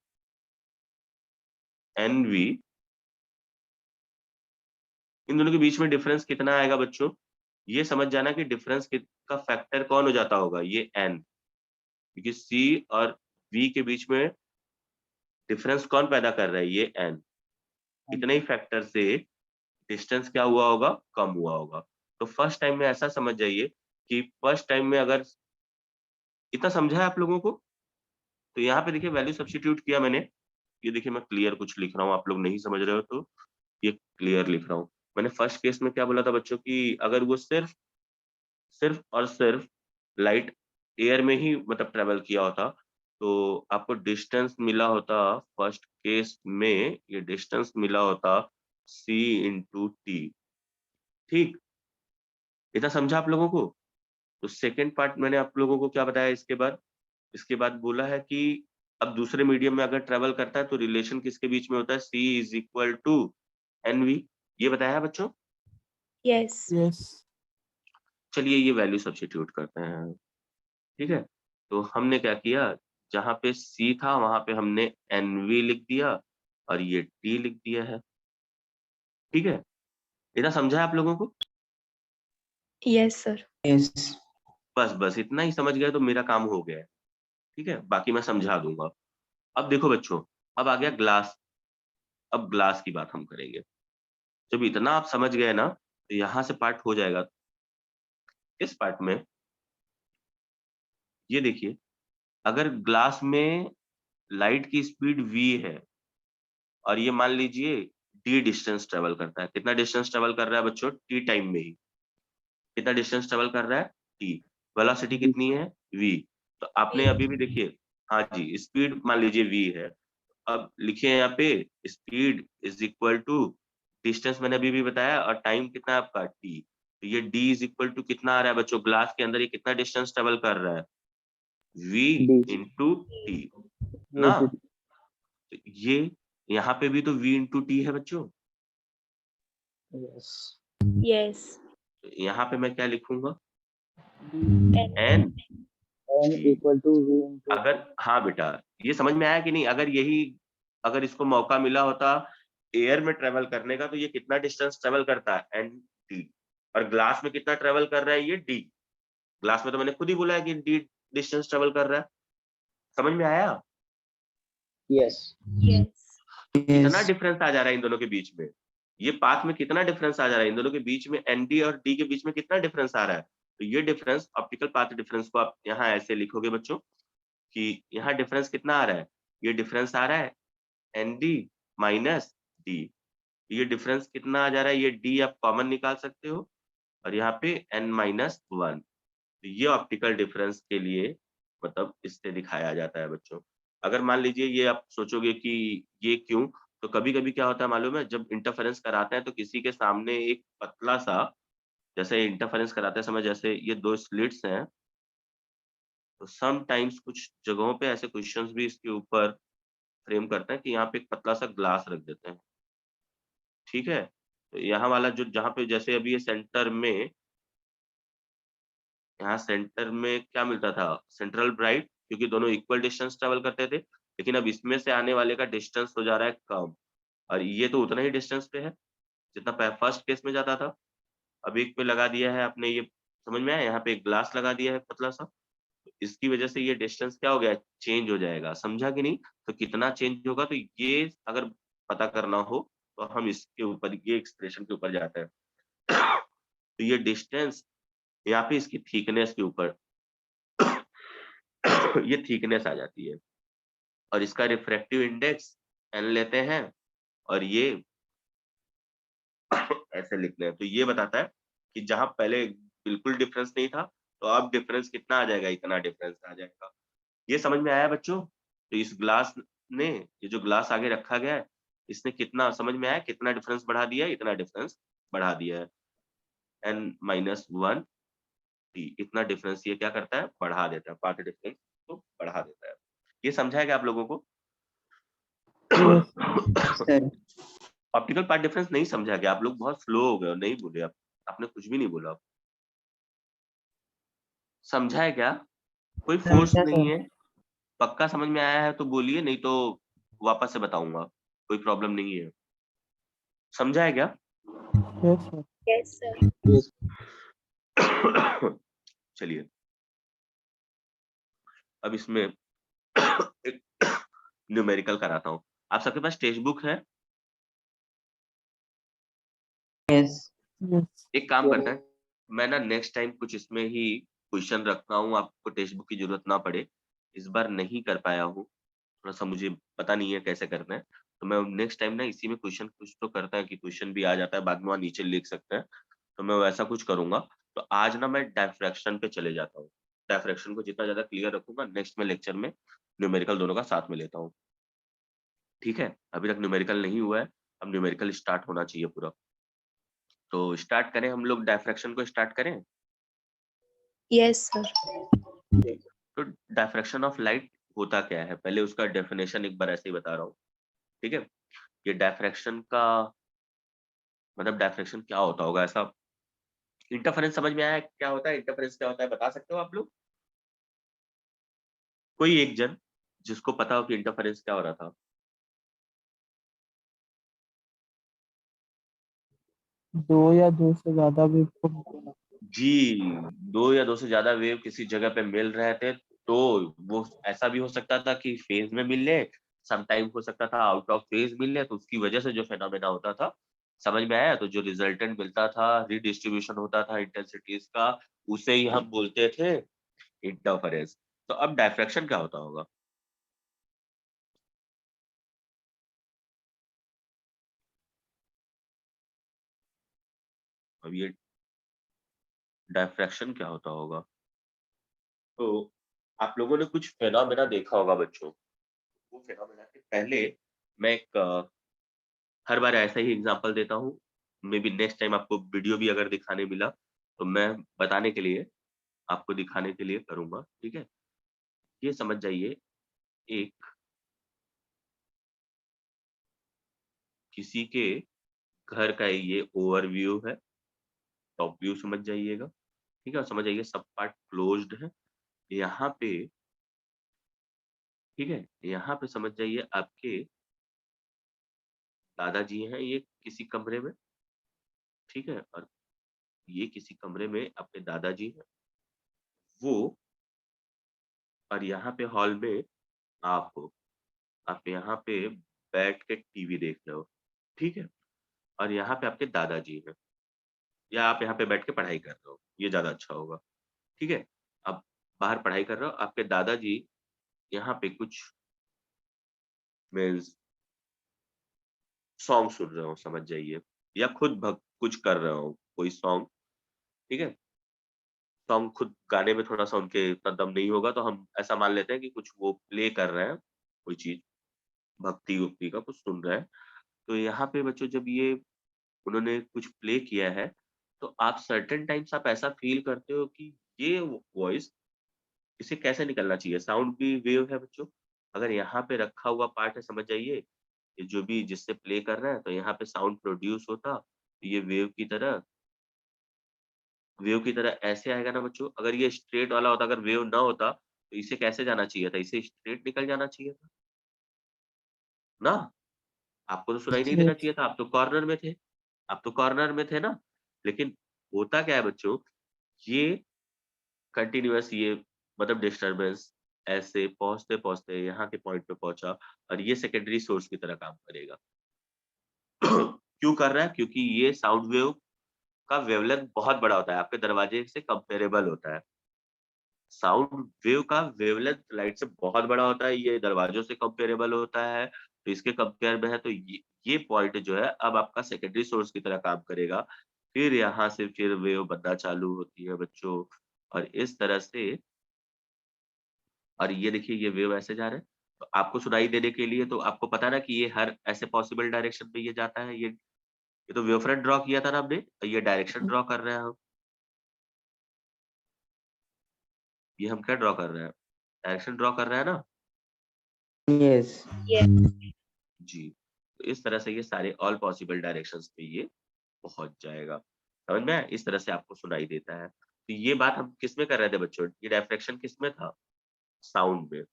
NV, इन दोनों के बीच में डिफरेंस कितना आएगा बच्चों? ये समझ जाना कि डिफरेंस का फैक्टर कौन हो जाता होगा, ये N, क्योंकि C और V के बीच में डिफरेंस कौन पैदा कर रहा है, ये N। इतने ही फैक्टर से डिस्टेंस क्या हुआ होगा, कम हुआ होगा। तो फर्स्ट टाइम में ऐसा समझ जाइए कि फर्स्ट टाइम में अगर इतना समझा है आप लोगों को? तो यहाँ पे देखिए वैल्यू सब्स्टिट्यूट किया मैंने, ये देखिए मैं क्लियर कुछ लिख रहा हूँ, आप लोग नहीं समझ रहे हो तो ये क्लियर लिख रहा हूँ। मैंने फर्स्ट केस में क्या बोला था बच्चों कि अगर वो सिर्फ सिर्फ और सिर्फ लाइट एयर में ही मतलब ट्रेवल किया होता तो आपको डिस्टेंस मिला होता, फर्स्ट केस में ये डिस्टेंस मिला होता c इंटू टी। ठीक, इतना समझा आप लोगों को? तो सेकेंड पार्ट मैंने आप लोगों को क्या बताया इसके बाद बोला है कि अब दूसरे मीडियम में अगर ट्रेवल करता है तो रिलेशन किसके बीच में होता है, c is equal to NV, ये बताया है बच्चों? Yes. Yes. चलिए ये वैल्यू सब्स्टिट्यूट करते हैं। ठीक है, तो हमने क्या किया, जहाँ पे C था वहां पे हमने NV लिख दिया और ये T लिख दिया है। ठीक है, इतना समझा है आप लोगों को? Yes, sir. Yes. बस इतना ही समझ गए तो मेरा काम हो गया है। ठीक है, बाकी मैं समझा दूंगा। अब देखो बच्चों, अब आ गया ग्लास। अब ग्लास की बात हम करेंगे। जब इतना आप समझ गए ना तो यहाँ से पार्ट हो जाएगा। इस पार्ट में ये देखिए, अगर ग्लास में लाइट की स्पीड v है और ये मान लीजिए d डिस्टेंस ट्रेवल करता है, कितना डिस्टेंस ट्रेवल कर रहा है बच्चों, t टाइम में ही कितना डिस्टेंस ट्रेवल कर रहा है, t। वेलोसिटी कितनी है, v। तो आपने अभी भी देखिए, हाँ जी, स्पीड मान लीजिए v है। अब लिखिए यहाँ पे speed is equal to distance, मैंने अभी भी बताया, और टाइम कितना है आपका t। तो ये d इज इक्वल टू कितना आ रहा है बच्चों, ग्लास के अंदर ये कितना डिस्टेंस ट्रेवल कर रहा है, v इंटू टी ना। तो ये यहाँ पे भी तो v इंटू टी है बच्चों। Yes. Yes. तो यहाँ पे मैं क्या लिखूंगा, And n N t। equal to V into अगर, हाँ बेटा, ये समझ में आया कि नहीं? अगर इसको मौका मिला होता एयर में ट्रेवल करने का तो ये कितना डिस्टेंस ट्रेवल करता है, एन डी। और ग्लास में कितना ट्रेवल कर रहा है, ये डी। ग्लास में तो मैंने खुद ही बोला है कि डी डिस्टेंस ट्रेवल कर रहा है। समझ में आया? Yes. yes. कितना डिफरेंस आ जा रहा है इन दोनों के बीच में, ये पाथ में कितना डिफरेंस आ जा रहा है इन दोनों के बीच में, एनडी और डी के बीच में कितना डिफरेंस आ रहा है। तो ये डिफरेंस, ऑप्टिकल पाथ डिफरेंस को आप यहाँ ऐसे लिखोगे बच्चों कि यहाँ डिफरेंस कितना आ रहा है, ये डिफरेंस आ रहा है एन डी माइनस डी। ये डिफरेंस कितना आ जा रहा है, ये डी आप कॉमन निकाल सकते हो और यहाँ पे n माइनस वन। तो ये ऑप्टिकल डिफरेंस के लिए मतलब इससे दिखाया जाता है बच्चों। अगर मान लीजिए ये आप सोचोगे कि ये क्यों, तो कभी कभी क्या होता है मालूम है, जब इंटरफेरेंस कराते हैं तो किसी के सामने एक पतला सा, जैसे इंटरफेरेंस कराते समय जैसे ये दो स्लिट्स हैं, तो सम टाइम्स कुछ जगहों पे ऐसे क्वेश्चंस भी इसके ऊपर फ्रेम करते हैं कि यहाँ पे एक पतला सा ग्लास रख देते हैं। ठीक है, तो यहाँ वाला जो जहाँ पे जैसे अभी ये सेंटर में, यहाँ सेंटर में क्या मिलता था, सेंट्रल ब्राइट, क्योंकि दोनों इक्वल डिस्टेंस ट्रेवल करते थे। लेकिन अब इसमें से आने वाले का डिस्टेंस हो जा रहा है कम, और ये तो उतना ही डिस्टेंस पे है जितना फर्स्ट केस में जाता था। अब एक पे लगा दिया है आपने, ये समझ में आया, यहाँ पे एक ग्लास लगा दिया है पतला सा, तो इसकी वजह से ये डिस्टेंस क्या हो गया, चेंज हो जाएगा। समझा कि नहीं? तो कितना चेंज होगा, तो ये अगर पता करना हो तो हम इसके ऊपर, ये एक्सप्रेशन के ऊपर जाते हैं। तो ये डिस्टेंस यहाँ पे इसकी थिकनेस के ऊपर ये थिकनेस आ जाती है, और इसका रिफ्रैक्टिव इंडेक्स n लेते हैं और ये ऐसे लिखते हैं। तो ये बताता है कि जहां पहले बिल्कुल डिफरेंस नहीं था तो अब डिफरेंस कितना आ जाएगा, इतना डिफरेंस आ जाएगा। ये समझ में आया बच्चों? तो इस ग्लास ने, ये जो ग्लास आगे रखा गया है, इसने कितना, समझ में आया, कितना डिफरेंस बढ़ा दिया है, इतना डिफरेंस बढ़ा दिया है, n माइनस वन टी। इतना डिफरेंस ये क्या करता है, बढ़ा देता है, पाथ डिफरेंस को बढ़ा देता है। ये समझा है क्या आप लोगों को? Yes. Sir. Optical path difference नहीं समझा गया? आप लोग बहुत स्लो हो गए हो, नहीं बोले आप, आपने कुछ भी नहीं बोला। समझा है क्या? कोई फोर्स नहीं है, पक्का समझ में आया है तो बोलिए, नहीं तो वापस से बताऊंगा, कोई प्रॉब्लम नहीं है। समझा है क्या? Yes, sir. Yes, sir. Yes. चलिए, अब इसमें एक न्यूमेरिकल कराता हूँ। आप सबके पास टेक्स्ट बुक है? Yes. Yes. एक काम करते हैं, मैं ना नेक्स्ट टाइम कुछ इसमें ही क्वेश्चन रखता हूँ, आपको टेक्स्ट बुक की जरूरत ना पड़े, इस बार नहीं कर पाया हूँ, थोड़ा-सा मुझे पता नहीं है कैसे करना है, तो मैं नेक्स्ट टाइम ना इसी में क्वेश्चन कुछ तो करता है कि क्वेश्चन भी आ जाता है, बाद में वहाँ नीचे लिख सकते हैं, तो मैं वैसा कुछ करूँगा। तो आज ना मैं डायफ्रैक्शन पे चले जाता हूँ। डायफ्रैक्शन को जितना ज़्यादा क्लियर रखूँगा, नेक्स्ट में लेक्चर में न्यूमेरिकल दोनों का साथ में लेता हूँ। ठीक है? अभी तक न्यूमेरिकल नहीं हुआ है, अब न्यूमेरिकल स्टार्ट होना चाहिए पूरा। तो स्टार्ट करें हम लोग डायफ्रैक्शन को स्टार्ट करें? Yes, sir. तो डायफ्रैक्शन ऑफ लाइट होता क्या है? पहले उसका डेफिनेशन एक बार ऐसे ही बता रहा हूँ, ठीक है? ये डायफ्रैक्शन का मतलब डायफ्रैक्शन क्या होता होगा ऐसा इंटरफेरेंस समझ में आया क्या होता है? इंटरफेरेंस क्या होता है बता सकते हो आप लोग? कोई एक जन जिसको पता हो कि इंटरफेरेंस क्या हो रहा था? 2 या 2 से ज़्यादा वेव को मिलाना। जी, 2 या 2 से ज़्यादा वेव किसी जगह पे मिल रहे थे, तो वो ऐसा भी हो सकता था कि फेज़ में मिले, समटाइम हो सकता था आउट ऑफ फेज़ मिले, तो उसकी वजह से जो फिनोमेना होता था, समझ में आया? तो जो रिजल्टेंट मिलता था, रीडिस्ट्रीब्यूशन होता था इंटेंसिटीज़ का, उसे ही हम बोलते थे इंटरफेरेंस। तो अब डायफ्रैक्शन क्या होता होगा? अब ये डायफ्रैक्शन क्या होता होगा? तो आप लोगों ने कुछ फिनोमेना देखा होगा बच्चों, वो फिनोमेना के पहले मैं एक हर बार ऐसा ही एग्ज़ाम्पल देता हूँ। मेबी नेक्स्ट टाइम आपको वीडियो भी अगर दिखाने मिला, तो मैं बताने के लिए, आपको दिखाने के लिए करूँगा, ठीक है? ये समझ जाइए, एक किसी के घर का ये ओवरव्यू है, टॉप व्यू समझ जाइएगा, ठीक है? और समझ जाइए सब पार्ट क्लोज़्ड है। यहाँ पे ठीक है? यहाँ पे समझ जाइए आपके दादाजी हैं ये किसी कमरे में, ठीक है? और ये किसी कमरे में अपने दादाजी हैं, वो और यहाँ पे हॉल में आप हो। आप यहाँ पे बैठ के टीवी देख रहे हो, ठीक है? और यहाँ पे आपके दादाजी हैं या आप यहाँ पे बैठ के पढ़ाई कर रहे हो, ये ज़्यादा अच्छा होगा, ठीक है? अब बाहर पढ़ाई कर रहे हो, आपके दादाजी यहाँ पे कुछ मीन्स सॉन्ग सुन रहे हो समझ जाइए या खुद कुछ कर रहे हो, कोई सॉन्ग, ठीक है? सॉन्ग खुद गाने में थोड़ा-सा उनके इतना दम नहीं होगा, तो हम ऐसा मान लेते हैं कि कुछ वो प्ले कर रहे हैं, कोई चीज़, भक्ति-वक्ति का कुछ सुन रहे हैं। तो यहाँ पे बच्चों जब ये उन्होंने कुछ प्ले किया है, तो आप सर्टेन टाइम्स आप ऐसा फ़ील करते हो कि ये वॉइस इसे कैसे निकलना चाहिए? साउंड भी वेव है बच्चों। अगर यहाँ पे रखा हुआ पार्ट है समझ जाइए, ये जो भी जिससे प्ले कर रहा है, तो यहाँ पे साउंड प्रोड्यूस होता, तो ये वेव की तरह ऐसे आएगा ना बच्चों, अगर ये स्ट्रेट वाला होता, अगर वेव ना होता, तो इसे कैसे जाना चाहिए था? इसे स्ट्रेट निकल जाना चाहिए था, ना? आपको तो सुनाई नहीं देना यस, चाहिए था, आप तो कॉर्नर में थे। आप तो कॉर्नर में थे ना? लेकिन होता क्या है बच्चों, ये कंटीन्यूअस ये मतलब डिस्टर्बेंस ऐसे पहुँचते-पहुँचते यहाँ के पॉइंट पे पहुँचा और ये सेकेंडरी सोर्स की तरह काम करेगा। क्यों कर रहा है? क्योंकि ये साउंड वेव का वेवलेंथ बहुत बड़ा होता है, आपके दरवाजे से कंपेरेबल होता है। साउंड वेव का वेवलेंथ लाइट से बहुत बड़ा होता है, ये दरवाजों से कंपेरेबल होता है, तो इसके कंपेयर में है तो ये पॉइंट जो है अब आपका सेकेंडरी सोर्स की तरह काम करेगा। फिर यहाँ से फिर वेव बनना चालू होती है बच्चों और इस तरह से और ये देखिए ये वेव ऐसे जा रहा है। तो आपको सुनाई देने के लिए तो आपको पता है ना कि ये हर ऐसे पॉसिबल डायरेक्शन में ये जाता है, ये तो वेव फ्रंट ड्रॉ किया था ना हमने, तो ये डायरेक्शन ड्रॉ कर रहे हैं हम। ये हम क्या ड्रॉ कर रहे हैं? डायरेक्शन ड्रॉ कर रहे हैं ना? Yes, Yes. जी, तो इस तरह से ये सारे ऑल पॉसिबल डायरेक्शंस पे ये पहुँच जाएगा। समझ में आया? इस तरह से आपको सुनाई देता है। तो ये बात हम किसमें कर रहे थे बच्चों? ये रिफ्लेक्शन किसमें था? साउंड में।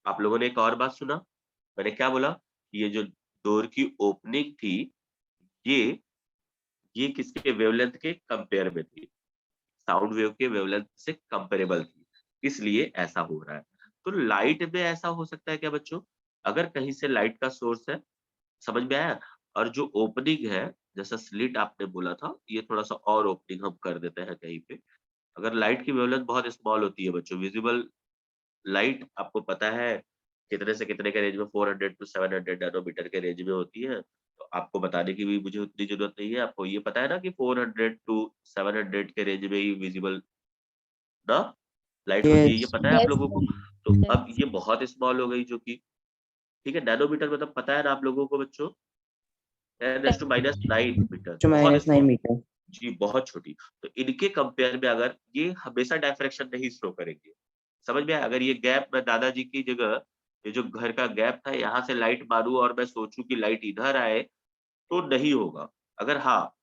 आप लोगों ने एक और बात सुना? मैंने क्या बोला? ये जो डोर की ओपनिंग थी, ये ये किसके वेवलेंथ के कंपेयर में थी? साउंड वेव के वेवलेंथ से कंपेरेबल थी, इसलिए ऐसा हो रहा है। तो लाइट में ऐसा हो सकता है क्या बच्चों? अगर कहीं से लाइट का सोर्स है समझ में आया? और जो ओपनिंग है, जैसा स्लिट आपने बोला था, ये थोड़ा-सा और ओपनिंग हम कर देते हैं कहीं पे। अगर लाइट की वेवलेंथ बहुत स्मॉल होती है बच्चों, विजिबल लाइट आपको पता है कितने से कितने के रेंज में 400 टू 700 नैनोमीटर के रेंज में होती है, तो आपको बताने की भी मुझे उतनी जरूरत नहीं है। आपको ये पता है ना कि 400 टू 700 के रेंज में ही विजिबल ना लाइट होती है, ये यस पता है आप Yes, लोगों को। sir. तो अब Yes. ये बहुत स्मॉल हो गई जो कि ठीक है, नैनोमीटर मतलब पता है ना आप लोगों को बच्चों, 10⁻⁹ मीटर, टू बहुत माइनस स्मॉल। 9 मीटर। जी बहुत छोटी। तो इनके कंपेयर में अगर ये हमेशा डायफ्रैक्शन नहीं शो करेंगे, समझ में आया? अगर ये गैप मैं दादाजी की जगह, ये जो घर का गैप था यहाँ से लाइट मारूं और मैं सोचूं कि लाइट इधर आए, तो नहीं होगा। अगर हाँ,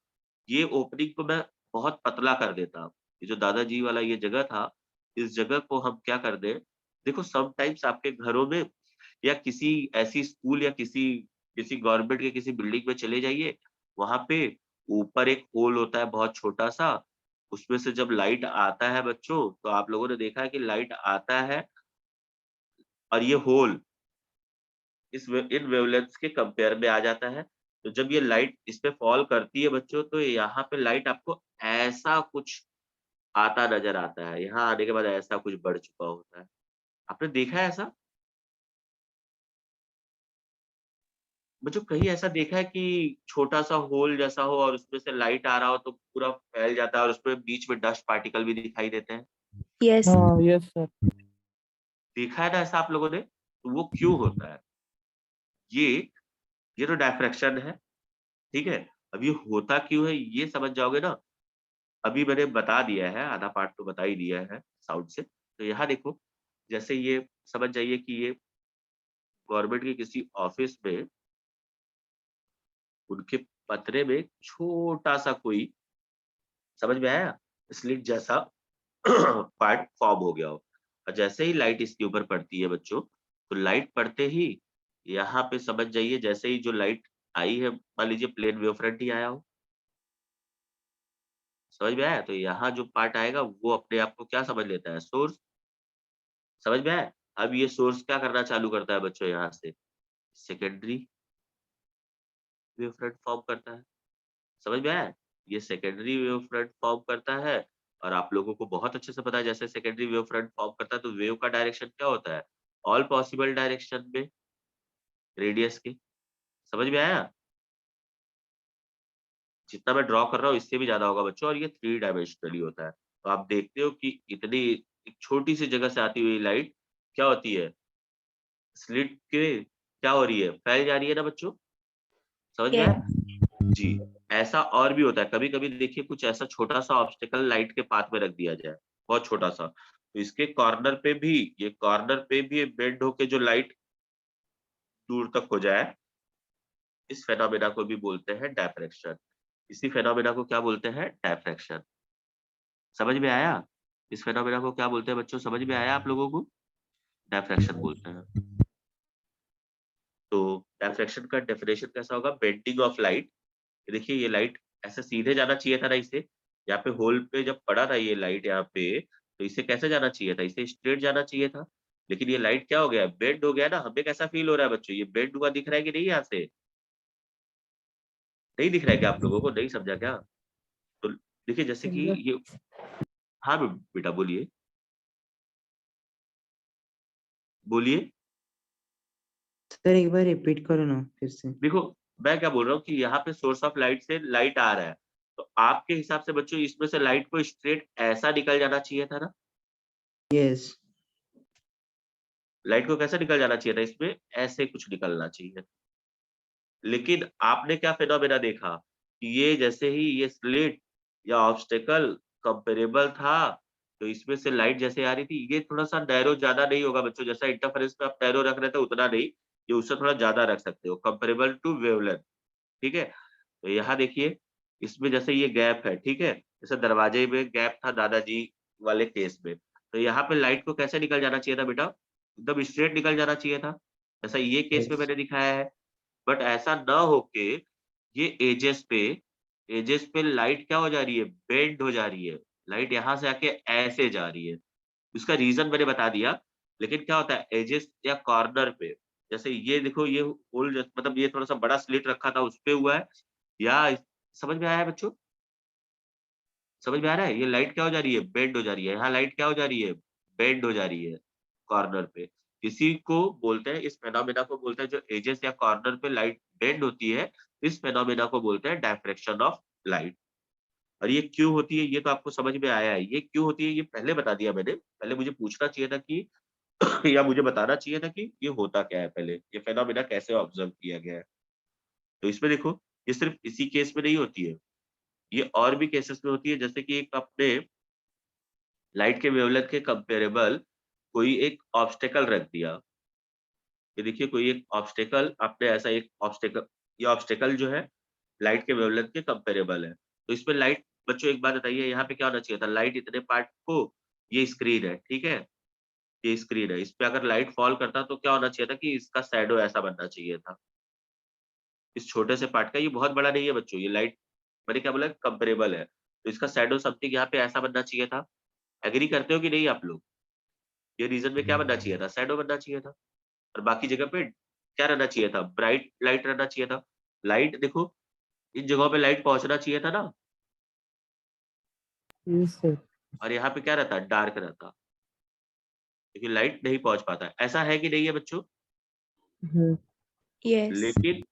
ये ओपनिंग को मैं बहुत पतला कर देता, ये जो दादाजी वाला ये जगह था, इस जगह को हम क्या कर दें, देखो समटाइम्स आपके घरों में या किसी ऐसी स्कूल या किसी किसी गवर्नमेंट के किसी बिल्डिंग में चले जाइए, वहां पे ऊपर एक होल होता है बहुत छोटा सा, उसमें से जब लाइट आता है बच्चों, तो आप लोगों ने देखा है कि लाइट आता है और ये होल इन वेवलेंथ्स के कंपेयर में आ जाता है। तो जब ये लाइट इस पे फॉल करती है बच्चों, तो यहाँ पे लाइट आपको ऐसा कुछ आता नजर आता है, यहाँ आने के बाद ऐसा कुछ बढ़ चुका होता है। आपने देखा है ऐसा बच्चों? कहीं ऐसा देखा है कि छोटा सा होल जैसा हो और उसमें से लाइट आ रहा हो तो पूरा फैल जाता है और उसमें बीच में डस्ट पार्टिकल भी दिखाई देते हैं? Yes. हाँ यस सर। देखा है ना ऐसा आप लोगों ने? तो वो क्यों होता है? ये ये तो डायफ्रैक्शन है, ठीक है? अब ये होता क्यों है ये समझ जाओगे ना, अभी मैंने बता दिया है, आधा पार्ट तो बता ही दिया है साउंड से। तो यहाँ देखो, जैसे ये समझ जाइए कि ये गवर्नमेंट के किसी ऑफिस में उनके पतरे में छोटा-सा कोई, समझ में आया? स्लिट जैसा पार्ट फॉर्म हो गया हो और जैसे ही लाइट इसके ऊपर पड़ती है बच्चों, तो लाइट पड़ते ही यहाँ पे समझ जाइए, जैसे ही जो लाइट आई है, मान लीजिए प्लेन वेव फ्रंट ही आया हो, समझ में आया? तो यहाँ जो पार्ट आएगा वो अपने आप को क्या समझ लेता है? सोर्स। समझ में आया? अब ये सोर्स क्या करना चालू करता है बच्चों यहाँ से? सेकेंडरी वेव फ्रंट फॉर्म करता है। समझ में आया? ये सेकेंडरी वेव फ्रंट फॉर्म करता है और आप लोगों को बहुत अच्छे से पता है, जैसे सेकेंडरी वेव फ्रंट फॉर्म करता है तो वेव का डायरेक्शन क्या होता है? ऑल पॉसिबल डायरेक्शन में रेडियस के। समझ में आया? जितना मैं ड्रॉ कर रहा हूँ इससे भी ज़्यादा होगा बच्चों, और ये 3 डायमेंशनली होता है। तो आप देखते हो कि इतनी एक छोटी-सी जगह से आती हुई लाइट क्या होती है? स्लिट के क्या हो रही है? फैल जा रही है ना बच्चों? समझ में Yes. आया? जी, ऐसा और भी होता है। कभी-कभी देखिए कुछ ऐसा छोटा-सा ऑब्स्टेकल लाइट के पाथ में रख दिया जाए, बहुत छोटा-सा। तो इसके कॉर्नर पे भी ये कॉर्नर पे भी बेंड होके जो लाइट दूर तक हो जाए, इस फेनोमेना को भी बोलते हैं डायफ्रैक्शन। इसी फेनोमेना को क्या बोलते हैं? डायफ्रैक्शन। समझ में आया? इस फेनोमेना को क्या बोलते हैं बच्चों, समझ में आया आप लोगों को? डायफ्रैक्शन बोलते हैं। तो डायफ्रैक्शन का डेफिनेशन कैसा होगा? Bending of light. देखिए ये लाइट ऐसे सीधे जाना चाहिए था ना इसे, यहाँ पे होल पे जब पड़ा था ये लाइट यहाँ पे, तो इसे कैसे जाना चाहिए था? इसे स्ट्रेट जाना चाहिए था। लेकिन ये लाइट क्या हो गया? बेंड हो गया ना। हमें कैसा फील हो रहा है बच्चों? ये बेंड हुआ दिख रहा है कि नहीं यहाँ से? नहीं दिख रहा है क्या आप लोगों को? नहीं समझा क्या? तो देखिए जैसे कि समझा। ये, हाँ बेटा बोलिए, बोलिए। सर एक बार रिपीट करो ना फिर से। देखो मैं क्या बोल रहा हूँ कि यहाँ पे सोर्स ऑफ लाइट से लाइट आ रहा है, तो आपके हिसाब से बच्चों इसमें से लाइट को स्ट्रेट ऐसा निकल जाना चाहिए था ना? यस। लाइट को कैसे निकल जाना चाहिए था? इसमें ऐसे कुछ निकलना चाहिए। लेकिन आपने क्या फिनोमेना देखा कि ये जैसे ही ये स्लिट या ऑब्स्टेकल कंपेरेबल था, तो इसमें से लाइट जैसे आ रही थी, ये थोड़ा-सा नैरो ज़्यादा नहीं होगा बच्चों, जैसा इंटरफेरेंस में आप नैरो रख रहे थे उतना नहीं, ये उससे थोड़ा ज़्यादा रख सकते हो, कंपेरेबल टू वेवलेंथ, ठीक है? तो यहाँ देखिए, इसमें जैसे ये गैप है, ठीक है? जैसे दरवाजे में गैप था दादाजी वाले केस में, तो यहाँ पे लाइट को कैसे निकल जाना चाहिए था बेटा? एकदम स्ट्रेट निकल जाना चाहिए था, जैसा ये केस में यस। मैंने दिखाया है। बट ऐसा ना होके ये एजेस पे लाइट क्या हो जा रही है? बेंड हो जा रही है। लाइट यहाँ से आके ऐसे जा रही है। उसका रीज़न मैंने बता दिया, लेकिन क्या होता है एजेस या कॉर्नर पे, जैसे ये देखो ये होल मतलब ये थोड़ा-सा बड़ा स्लिट रखा था उसपे हुआ है या समझ में आया है बच्चों? समझ में आ रहा है? ये लाइट क्या हो जा रही है? बेंड हो जा रही है। यहाँ लाइट क्या हो जा रही है? बेंड हो जा रही है कॉर्नर पे। इसी को बोलते हैं, इस फेनोमेना को बोलते हैं, जो एजेस या कॉर्नर पे लाइट बेंड होती है, इस फेनोमेना को बोलते हैं डायफ्रैक्शन ऑफ लाइट। और ये क्यों होती है ये तो आपको समझ में आया है। ये क्यों होती है ये पहले बता दिया मैंने। पहले मुझे पूछना चाहिए था कि या मुझे बताना चाहिए था कि ये होता क्या है पहले, ये फेनोमेना कैसे ऑब्जर्व किया गया है। तो इसमें देखो, ये सिर्फ इसी केस में नहीं होती है, ये और भी केसेस में होती है। जैसे कि एक अपने लाइट के वेवलेंथ के कंपेरेबल कोई एक ऑब्स्टेकल रख दिया। ये देखिए, कोई एक ऑब्स्टेकल, आपने ऐसा एक ऑब्स्टेकल, ये ऑब्स्टेकल जो है लाइट के वेवलेंथ के कंपेरेबल है। तो इसमें लाइट, बच्चों एक बात बताइए, यहाँ पे क्या होना चाहिए था? लाइट इतने पार्ट को, ये स्क्रीन है, ठीक है, ये स्क्रीन है, इस पे अगर लाइट फॉल करता तो क्या होना चाहिए था कि इसका शैडो ऐसा बनना चाहिए था। इस छोटे से पार्ट का, ये बहुत बड़ा नहीं है बच्चों, ये लाइट, मैंने क्या बोला, कंपेरेबल है, तो इसका शैडो समथिंग यहाँ पे ऐसा बनना चाहिए था। एग्री करते हो कि नहीं आप लोग? ये रीजन में क्या बनना चाहिए था? शैडो बनना चाहिए था। और बाकी जगह पे क्या रहना चाहिए था? ब्राइट लाइट रहना चाहिए था। लाइट देखो, इन जगहों पे लाइट पहुंचना चाहिए था ना, यस सर। और यहाँ पे क्या रहता? डार्क रहता, क्योंकि लाइट नहीं पहुंच पाता। ऐसा है कि नहीं है बच्चों? Yes. लेकिन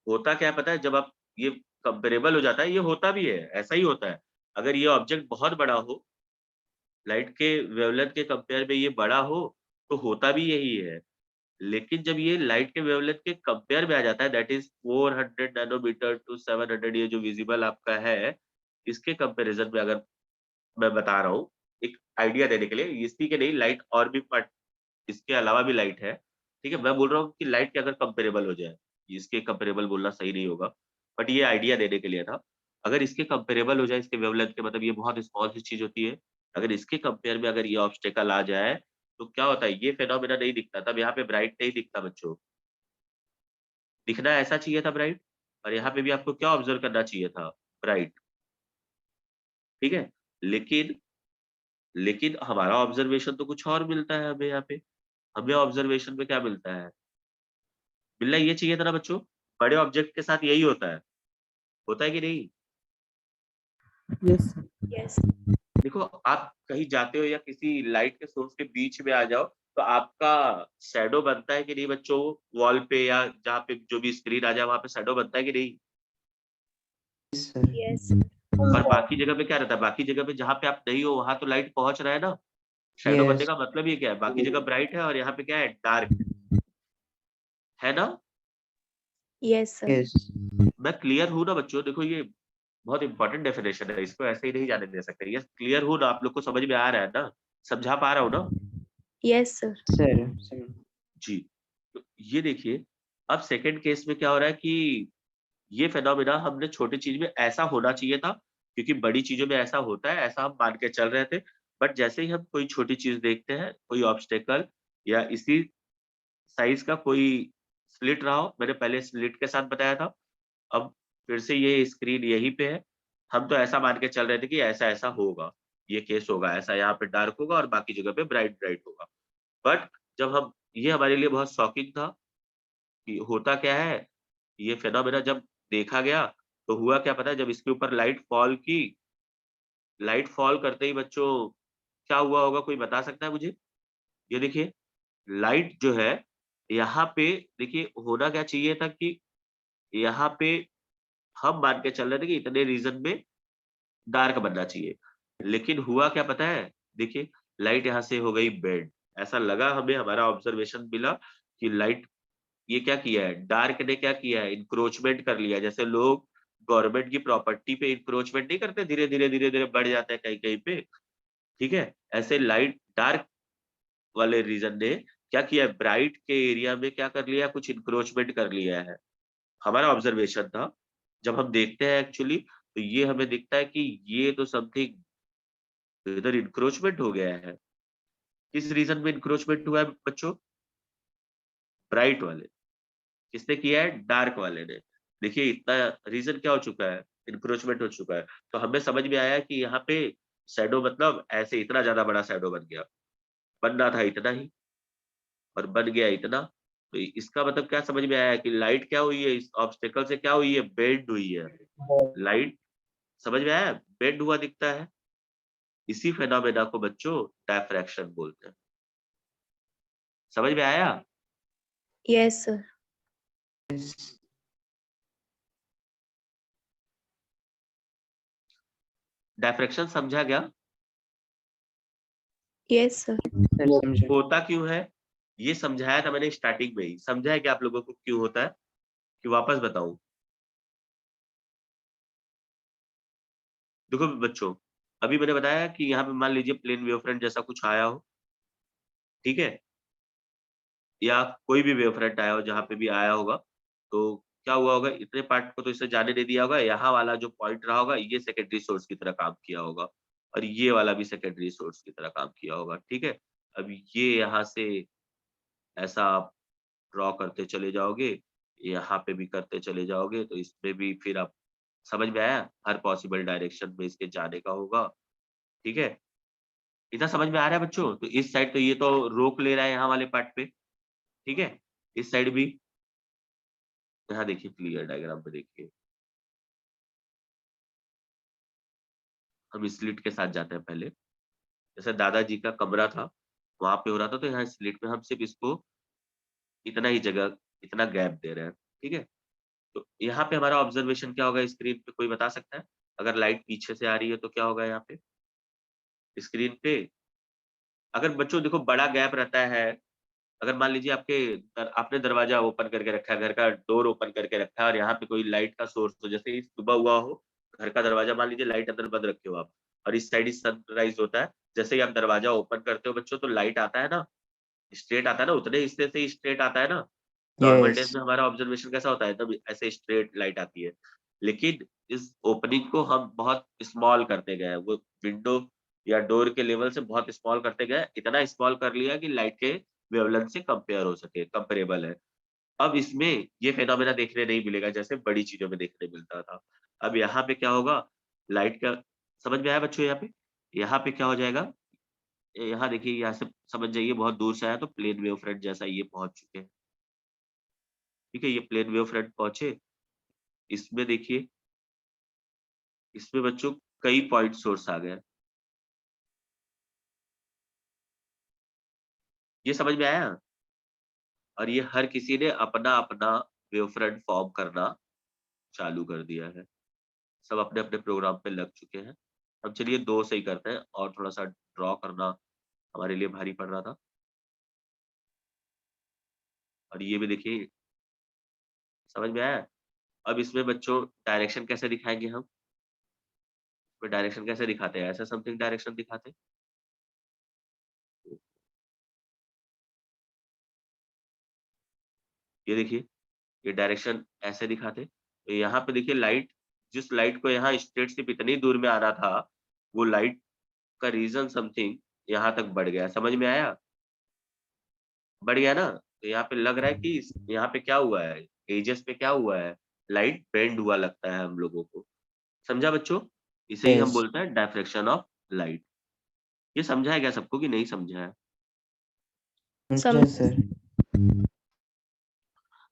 होता क्या है पता है? जब आप ये कंपेरेबल हो जाता है, ये होता भी है, ऐसा ही होता है। अगर ये ऑब्जेक्ट बहुत बड़ा हो, लाइट के वेवलेंथ के कंपेयर में ये बड़ा हो, तो होता भी यही है। लेकिन जब ये लाइट के वेवलेंथ के कंपेयर में आ जाता है, दैट इज 400 नैनोमीटर टू 700, ये जो विजिबल आपका है, इसके कंपैरिजन में अगर मैं बता रहा हूँ, एक आइडिया देने के लिए, इसी के नहीं, लाइट और भी पार्ट, इसके अलावा भी लाइट है, ठीक है। मैं बोल रहा हूँ कि लाइट के अगर कंपेरेबल हो जाए, इसके कंपेरेबल बोलना सही नहीं होगा, बट ये आइडिया देने के लिए था। अगर इसके कंपेरेबल हो जाए, इसके वेवलेंथ के, मतलब ये बहुत स्मॉल सी चीज होती है, अगर इसके कंपेयर में अगर ये ऑब्स्टेकल आ जाए, तो क्या होता है? ये फेनोमेना नहीं दिखता, तब यहाँ पे ब्राइट नहीं दिखता बच्चों। दिखना ऐसा चाहिए था ब्राइट, और यहाँ पे भी आपको क्या ऑब्जर्व करना चाहिए था? ब्राइट, ठीक है। लेकिन लेकिन हमारा ऑब्जर्वेशन तो कुछ और मिलता है हमें यहाँ पे। हमें ऑब्जर्वेशन में क्या मिलता है? मिलना ये चाहिए था ना बच्चों, बड़े ऑब्जेक्ट के साथ यही होता है कि नहीं? Yes sir. Yes. देखो, आप कहीं जाते हो या किसी लाइट के सोर्स के बीच में आ जाओ, तो आपका शैडो बनता है कि नहीं बच्चों? वॉल पे या जहाँ पे जो भी स्क्रीन आ जाए, वहां पे शैडो बनता है कि नहीं? Yes. और बाकी जगह पे क्या रहता है? बाकी जगह पे जहाँ पे आप नहीं हो, वहां तो लाइट पहुंच रहा है ना। शैडो बनने यस। का मतलब ये क्या है? बाकी जगह ब्राइट है और यहाँ पे क्या है? डार्क है ना। Yes, sir. यस। मैं क्लियर हूँ ना बच्चों? देखो, ये बहुत इंपॉर्टेंट डेफिनेशन है, इसको ऐसे ही नहीं जाने दे सकते। ये क्लियर हूँ ना? आप लोग को समझ में आ रहा है ना? समझा पा रहा हूँ ना? Yes, sir. सर। जी। तो ये देखिए, अब सेकंड केस में क्या हो रहा है कि ये फिनोमिना हमने छोटी चीज में ऐसा होना चाहिए था, क्योंकि बड़ी चीजों में ऐसा होता है, ऐसा हम मान के चल रहे थे। बट जैसे ही हम कोई छोटी चीज देखते हैं, कोई ऑब्स्टेकल या इसी साइज का कोई स्लिट रहा हो, मैंने पहले स्लिट के साथ बताया था, अब फिर से ये स्क्रीन यहीं पे है, हम तो ऐसा मान के चल रहे थे कि ऐसा-ऐसा होगा, ये केस होगा, ऐसा यहाँ पे डार्क होगा और बाकी जगह पे ब्राइट ब्राइट होगा। बट जब हम, ये हमारे लिए बहुत शॉकिंग था कि होता क्या है, ये फिनोमेना जब देखा गया, तो हुआ क्या पता है? जब इसके ऊपर लाइट फॉल की, लाइट फॉल करते ही बच्चों क्या हुआ होगा, कोई बता सकता है मुझे? ये देखिए, लाइट जो है, यहाँ पे देखिए होना क्या चाहिए था कि यहाँ पे हम मान के चल रहे थे कि इतने रीजन में डार्क बनना चाहिए। लेकिन हुआ क्या पता है? देखिए, लाइट यहाँ से हो गई बेंड। ऐसा लगा हमें, हमारा ऑब्जर्वेशन मिला कि लाइट, ये क्या किया है? डार्क ने क्या किया है? इंक्रोचमेंट कर लिया। जैसे लोग गवर्नमेंट की प्रॉपर्टी पे इंक्रोचमेंट नहीं करते, धीरे-धीरे, धीरे-धीरे बढ़ जाते हैं कहीं-कहीं पे, ठीक है? ऐसे लाइट डार्क वाले रीजन ने क्या किया है? ब्राइट के एरिया में क्या कर लिया? कुछ इंक्रोचमेंट कर लिया है। हमारा ऑब्जर्वेशन था। जब हम देखते हैं एक्चुअली, तो ये हमें दिखता है कि ये तो समथिंग इधर इंक्रोचमेंट हो गया है। किस रीजन में इंक्रोचमेंट हुआ है बच्चों? ब्राइट वाले। किसने किया है? डार्क वाले ने। देखिए, इतना रीजन क्या हो चुका है? इंक्रोचमेंट हो चुका है। तो हमें समझ में आया कि यहाँ पे शैडो मतलब ऐसे इतना ज्यादा बड़ा शैडो बन गया। बनना था इतना ही और बन गया इतना। तो इसका मतलब क्या समझ में आया कि लाइट क्या हुई है? इस ऑब्स्टेकल से क्या हुई है? बेंड हुई है। लाइट समझ में आया? बेंड हुआ दिखता है, इसी फेनोमेना को बच्चों डायफ्रैक्शन बोलते हैं। समझ में आया? Yes, sir. डायफ्रैक्शन समझा गया? Yes, sir. होता क्यों है? ये समझाया था मैंने स्टार्टिंग में ही। समझा है कि आप लोगों को क्यों होता है? कि वापस बताऊं? देखो बच्चों, अभी मैंने बताया कि यहाँ पे मान लीजिए प्लेन वेवफ्रंट जैसा कुछ आया हो, ठीक है? या कोई भी वेवफ्रंट आया हो, जहाँ पे भी आया होगा, तो क्या हुआ होगा, इतने पार्ट को तो इससे जाने नहीं दिया होगा, यहाँ वाला जो पॉइंट रहा होगा, ये सेकेंडरी सोर्स की तरह काम किया होगा और ये वाला भी सेकेंडरी सोर्स की तरह काम किया होगा, ठीक है? अब ये यहाँ से ऐसा आप ड्रॉ करते चले जाओगे, यहाँ पे भी करते चले जाओगे, तो इसमें भी फिर आप समझ में आया? हर पॉसिबल डायरेक्शन में इसके जाने का होगा, ठीक है? इतना समझ में आ रहा है बच्चों? तो इस साइड तो ये तो रोक ले रहा है यहाँ वाले पार्ट पे, ठीक है? इस साइड भी यहाँ देखिए क्लियर डायग्राम पे देखिए। हम स्लिट के साथ जाते हैं पहले। जैसे दादाजी का कमरा था, वहाँ पे हो रहा था, तो यहाँ स्लिट में हम सिर्फ इसको इतना ही जगह, इतना गैप दे रहे हैं, ठीक है? तो यहाँ पे हमारा ऑब्जर्वेशन क्या होगा स्क्रीन पे, कोई बता सकता है? अगर लाइट पीछे से आ रही है तो क्या होगा यहाँ पे? स्क्रीन पे अगर बच्चों देखो बड़ा गैप रहता है, अगर मान लीजिए आपने दरवाजा ओपन करके रखा है, घर का डोर ओपन करके रखा है और यहाँ पे कोई लाइट का सोर्स हो, जैसे ही सुबह हुआ हो, घर का दरवाजा मान लीजिए लाइट अंदर बंद रखे हो आप और इस साइड सनराइज होता है, जैसे ही आप दरवाजा ओपन करते हो बच्चों, तो लाइट आता है ना, स्ट्रेट आता है ना, उतने हिस्से से ही स्ट्रेट आता है ना। Normal days Yes. में हमारा ऑब्जर्वेशन कैसा होता है, एकदम ऐसे स्ट्रेट लाइट आती है, लेकिन इस ओपनिंग को हम बहुत स्मॉल करते गए हैं, वो विंडो या डोर के लेवल से बहुत स्मॉल करते गए, इतना स्मॉल कर लिया कि लाइट के वेवलेंथ से कंपेयर हो सके, कंपेरेबल है। अब इसमें ये फेनोमेना देखने नहीं मिलेगा जैसे बड़ी चीजों में देखने मिलता था। अब यहाँ पे क्या होगा, लाइट का समझ में आया बच्चों? यहाँ पे क्या हो जाएगा, यहाँ देखिए, यहाँ से समझ जाइए, बहुत दूर से आया तो प्लेन वेव फ्रंट जैसा ये पहुंच चुके हैं, ठीक है? ये प्लेन वेव फ्रंट पहुंचे, इसमें देखिए, इसमें बच्चों कई पॉइंट सोर्स आ गए, ये समझ में आया? और ये हर किसी ने अपना अपना वेव फ्रंट फॉर्म करना चालू कर दिया है, सब अपने अपने प्रोग्राम पे लग चुके हैं। अब चलिए दो से ही करते हैं, और थोड़ा सा ड्रॉ करना हमारे लिए भारी पड़ रहा था। और ये भी देखिए, समझ में आया? अब इसमें बच्चों डायरेक्शन कैसे दिखाएंगे हम? तो डायरेक्शन कैसे दिखाते हैं, ऐसा समथिंग डायरेक्शन दिखाते हैं। ये देखिए, ये डायरेक्शन ऐसे दिखाते, तो यहाँ पे देखिए लाइट, जिस लाइट को यहाँ स्ट्रेट सिर्फ इतनी दूर में आना था, वो लाइट का रीजन समथिंग यहाँ तक बढ़ गया, समझ में आया? बढ़ गया ना? तो यहाँ पे लग रहा है कि यहाँ पे क्या हुआ है, एजेस पे क्या हुआ है, लाइट बेंड हुआ लगता है हम लोगों को। समझा बच्चों? इसे ही हम Yes. बोलते हैं डायफ्रैक्शन ऑफ लाइट। ये समझा है क्या सबको कि नहीं समझा है? Some. Yes, sir.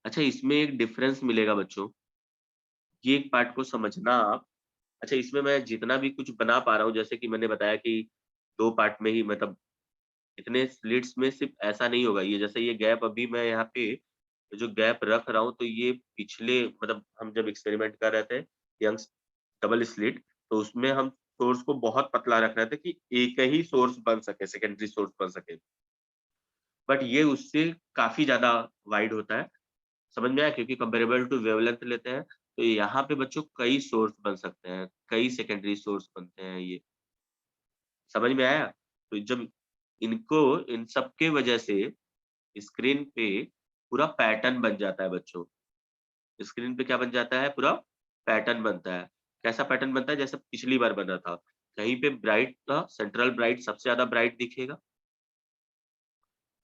अच्छा, इसमें एक डिफरेंस मिलेगा बच्चों, ये एक पार्ट को समझना आप। अच्छा, इसमें मैं जितना भी कुछ बना पा रहा हूँ, जैसे कि मैंने बताया कि 2 पार्ट में ही, मतलब इतने स्लिट्स में सिर्फ ऐसा नहीं होगा, ये जैसे ये गैप अभी मैं यहाँ पे जो गैप रख रहा हूँ, तो ये पिछले, मतलब हम जब एक्सपेरिमेंट कर रहे थे यंग्स डबल स्लिट, तो उसमें हम सोर्स को बहुत पतला रख रहे थे कि एक ही सोर्स बन सके, सेकेंडरी सोर्स बन सके, बट ये उससे काफी ज्यादा वाइड होता है। समझ में आया? क्योंकि कंपेरेबल टू वेवलेंथ लेते हैं, तो यहाँ पे बच्चों कई सोर्स बन सकते हैं, कई सेकेंडरी सोर्स बनते हैं ये। समझ में आया? तो जब इनको, इन सब के वजह से स्क्रीन पे पूरा पैटर्न बन जाता है बच्चों। स्क्रीन पे क्या बन जाता है? पूरा पैटर्न बनता है। कैसा पैटर्न बनता है? जैसे पिछली बार बना था, कहीं पे ब्राइट का सेंट्रल ब्राइट सबसे ज्यादा ब्राइट दिखेगा।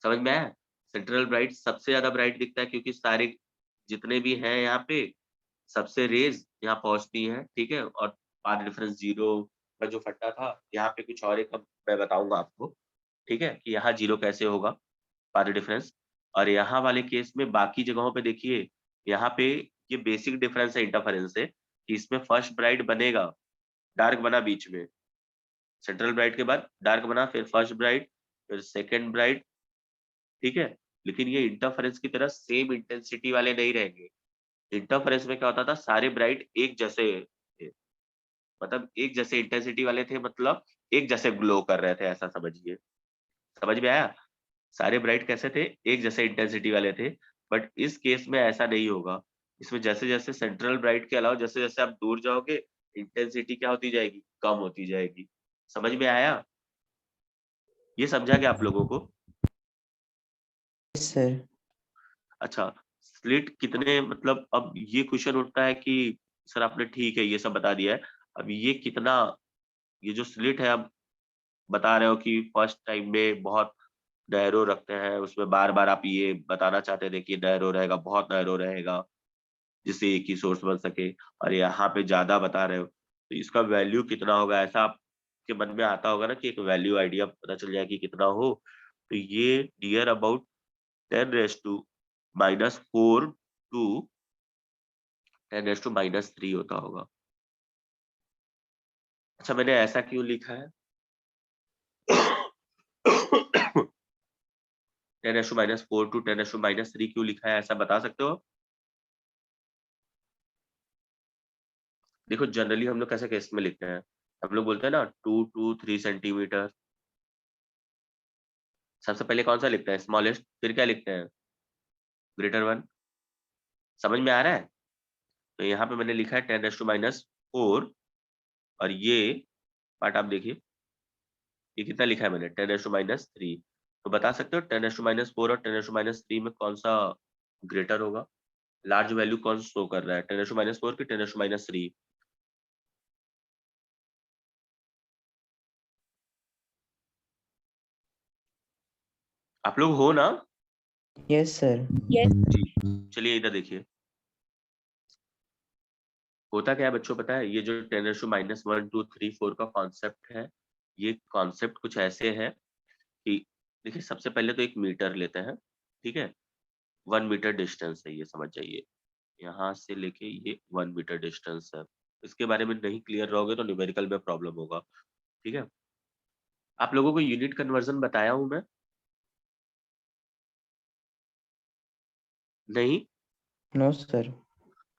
समझ में आया? सेंट्रल ब्राइट सबसे ज्यादा ब्राइट दिखता है, क्योंकि सारे जितने भी हैं यहाँ पे, सबसे रेज यहाँ पहुंचती है, ठीक है? और पाथ डिफरेंस 0 का जो फट्टा था, यहाँ पे कुछ और एक मैं बताऊंगा आपको, ठीक है? कि यहाँ 0 कैसे होगा, पाथ डिफरेंस। और यहाँ वाले केस में बाकी जगहों पे देखिए, यहाँ पे ये बेसिक डिफरेंस है, इंटरफेरेंस है, कि इसमें फर्स्ट ब्राइट बनेगा, डार्क बना बीच में, सेंट्रल ब्राइट के बाद डार्क बना, फिर फर्स्ट ब्राइट, फिर सेकंड ब्राइट, ठीक है। लेकिन ये इंटरफेरेंस की तरह सेम इंटेंसिटी वाले नहीं रहेंगे। इंटरफेरेंस में क्या होता था, सारे ब्राइट एक जैसे थे, मतलब एक जैसे इंटेंसिटी वाले थे, मतलब एक जैसे ग्लो कर रहे थे, ऐसा समझिए। समझ में आया? सारे ब्राइट कैसे थे, एक जैसे इंटेंसिटी वाले थे। बट इस केस में ऐसा नहीं होगा। इसमें जैसे जैसे सेंट्रल ब्राइट के अलावा जैसे जैसे आप दूर जाओगे, इंटेंसिटी क्या होती जाएगी, कम होती जाएगी। समझ में आया? ये समझा क्या आप लोगों को? Yes sir. अच्छा, स्लिट कितने, मतलब अब ये क्वेश्चन उठता है कि सर आपने ठीक है ये सब बता दिया है, अब ये कितना, ये जो स्लिट है, अब बता रहे हो कि फर्स्ट टाइम में बहुत नैरो रखते हैं, उसमें बार-बार आप ये बताना चाहते थे कि नैरो रहेगा, बहुत नैरो रहेगा, जिससे एक ही सोर्स बन सके, और यहाँ पे ज़्यादा बता रहे हो, तो इसका वैल्यू कितना होगा? ऐसा आपके मन में आता होगा ना कि एक वैल्यू आइडिया पता चल जाए कि कितना हो, तो ये नियर अबाउट 10⁻⁻⁴ टू 10⁻³ होता होगा। अच्छा, मैंने ऐसा क्यों लिखा है? 10⁻⁴ टू 10⁻³ क्यों लिखा है, ऐसा बता सकते हो? देखो जनरली हम लोग कैसे केस में लिखते हैं, हम लोग बोलते हैं ना 2 टू 3 सेंटीमीटर। सबसे पहले कौन सा लिखते हैं, स्मॉलेस्ट, फिर क्या लिखते हैं, ग्रेटर वन। समझ में आ रहा है? तो यहाँ पे मैंने लिखा है 10⁻⁴, और ये पार्ट आप देखिए, ये कितना लिखा है मैंने, 10⁻3। तो बता सकते हो 10⁻⁴ और 10⁻3 में कौन सा ग्रेटर होगा, लार्ज वैल्यू कौन शो कर रहा है, 10⁻⁴ की 10⁻3? आप लोग हो ना? Yes sir. Yes. जी, चलिए इधर देखिए। होता क्या है बच्चों, पता है, ये जो 10⁻⁻1 2 3 4 का कॉन्सेप्ट है, ये कॉन्सेप्ट कुछ ऐसे है कि देखिए, सबसे पहले तो एक मीटर लेते हैं, ठीक है, 1 मीटर डिस्टेंस है, ये समझ जाइए, यहाँ से लेके ये 1 मीटर डिस्टेंस है। इसके बारे में नहीं क्लियर रहोगे तो न्यूमेरिकल में प्रॉब्लम होगा, ठीक है। आप लोगों को यूनिट कन्वर्जन बताया हूँ मैं? नहीं? No sir.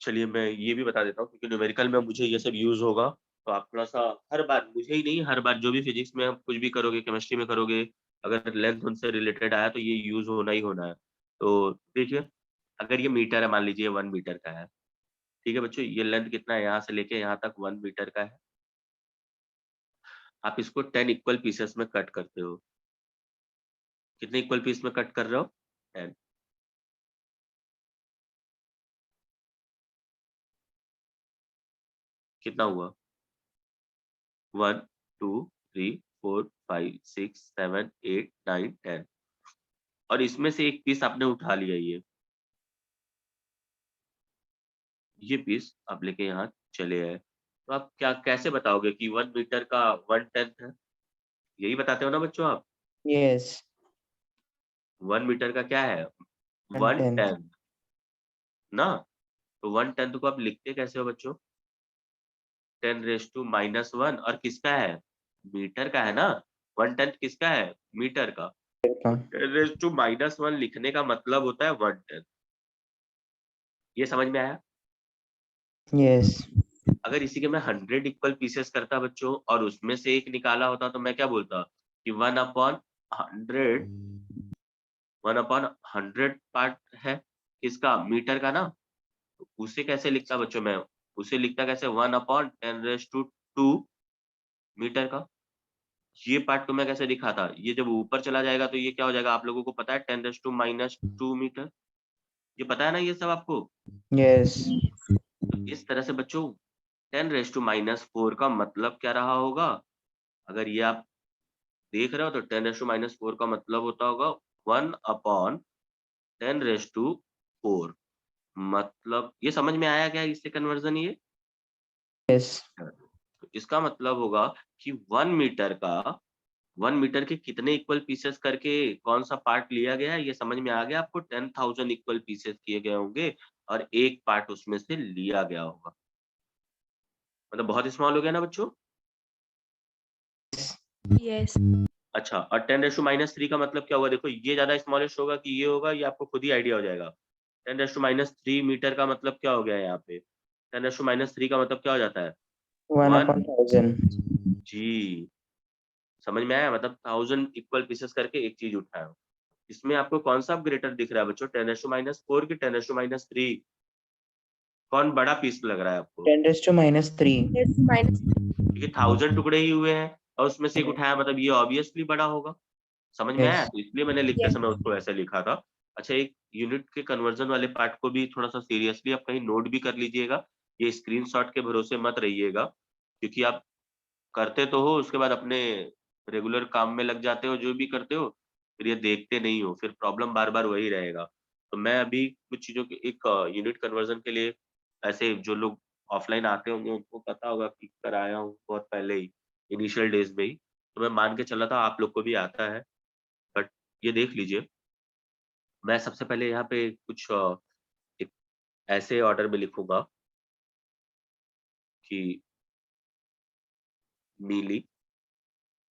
चलिए मैं ये भी बता देता हूँ, क्योंकि न्यूमेरिकल में मुझे ये सब यूज होगा, तो आप थोड़ा-सा, हर बार मुझे ही नहीं, हर बार जो भी फिजिक्स में आप कुछ भी करोगे, केमिस्ट्री में करोगे, अगर लेंथ उनसे रिलेटेड आया तो ये यूज होना ही होना है। तो देखिए, अगर ये मीटर है, मान लीजिए 1 मीटर का है, ठीक है बच्चों, ये लेंथ कितना है, यहाँ से लेके यहाँ तक 1 मीटर का है। आप इसको 10 इक्वल पीसेस में कट करते हो। कितने इक्वल पीस में कट कर रहे हो? 10। कितना हुआ? 1 2 3 4 5 6 7 8 9 10, और इसमें से एक पीस आपने उठा लिया, ये पीस आप लेके यहाँ चले आए, तो आप क्या कैसे बताओगे कि 1 मीटर का 1/10 है? यही बताते हो ना बच्चों आप? यस। 1 मीटर का क्या है? 1/10। 1/10 ना? तो 1/10 को आप लिखते कैसे हो बच्चों? 10⁻⁻1, और किसका है? मीटर का है ना? 1/10 किसका है? मीटर का। तो 10⁻⁻1 लिखने का मतलब होता है 1/10। ये समझ में आया? यस। अगर इसी के मैं 100 इक्वल पीसेस करता बच्चों, और उसमें से एक निकाला होता, तो मैं क्या बोलता कि 1/100, 1/100 पार्ट है किसका? मीटर का ना? तो उसे कैसे लिखता बच्चों मैं? उसे लिखता कैसे? 1/10⁻² मीटर का। ये पार्ट को मैं कैसे दिखाता? ये जब ऊपर चला जाएगा तो ये क्या हो जाएगा, आप लोगों को पता है, 10⁻² मीटर। ये पता है ना ये सब आपको? यस। तो इस तरह से बच्चों 10⁻⁻4 का मतलब क्या रहा होगा? अगर ये आप देख रहे हो तो 10⁻⁴ का मतलब होता होगा 1/10⁻⁴। मतलब ये समझ में आया क्या इससे कन्वर्जन ये? यस। तो इसका मतलब होगा कि 1 मीटर के कितने इक्वल पीसेस करके कौन सा पार्ट लिया गया है, ये समझ में आ गया आपको? 10,000 इक्वल पीसेस किए गए होंगे, और एक पार्ट उसमें से लिया गया होगा। मतलब बहुत स्मॉल हो गया ना बच्चों? Yes. अच्छा, और 10⁻³ का मतलब क्या होगा? देखो ये ज्यादा स्मॉलेस्ट होगा कि ये होगा, ये आपको खुद ही आइडिया हो जाएगा। 10⁻³ मीटर का मतलब क्या हो गया यहाँ पे? 10⁻³ का मतलब क्या हो जाता है? 1/1000। जी, समझ में आया? मतलब 1000 इक्वल पीसेस करके एक चीज उठाया। इसमें आपको कौन सा ग्रेटर दिख रहा है बच्चों? 10⁻4 की 10⁻3? कौन बड़ा पीस लग रहा है आपको? 10⁻3। Yes, minus. क्योंकि 1000 टुकड़े ही हुए हैं और उसमें से एक उठाया, मतलब ये ऑब्वियसली बड़ा होगा। समझ में आया? यस। तो इसलिए मैंने लिखते Yes. समय उसको ऐसे लिखा था। अच्छा, एक यूनिट के कन्वर्जन वाले पार्ट को भी थोड़ा-सा सीरियसली आप कहीं नोट भी कर लीजिएगा। ये स्क्रीनशॉट के भरोसे मत रहिएगा, क्योंकि आप करते तो हो, उसके बाद अपने रेगुलर काम में लग जाते हो, जो भी करते हो, फिर ये देखते नहीं हो, फिर प्रॉब्लम बार-बार वही रहेगा। तो मैं अभी कुछ चीज़ों के एक यूनिट कन्वर्जन के लिए, ऐसे जो लोग ऑफलाइन आते होंगे उनको पता होगा कि कराया हूँ बहुत पहले ही, इनिशियल डेज़ में ही। तो मैं मान के चला था आप लोग को भी आता है, बट ये देख लीजिए, मैं सबसे पहले यहाँ पे कुछ एक ऐसे ऑर्डर में लिखूँगा कि मिली,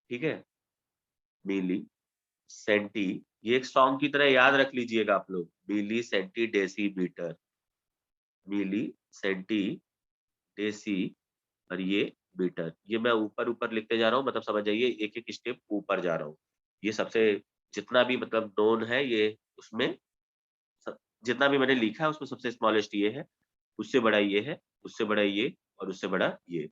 ठीक है? मिली, सेंटी, ये एक सॉन्ग की तरह याद रख लीजिएगा आप लोग। मिली, सेंटी, डेसीमीटर, मिली, सेंटी, डेसी और ये मीटर। ये मैं ऊपर-ऊपर लिखते जा रहा हूँ, मतलब समझ जाइए एक-एक स्टेप ऊपर जा रहा हूँ। ये सबसे, जितना भी मतलब नोन है ये, उसमें स जितना भी मैंने लिखा है उसमें सबसे स्मॉलेस्ट ये है, उससे बड़ा ये है, उससे बड़ा ये और उससे बड़ा ये।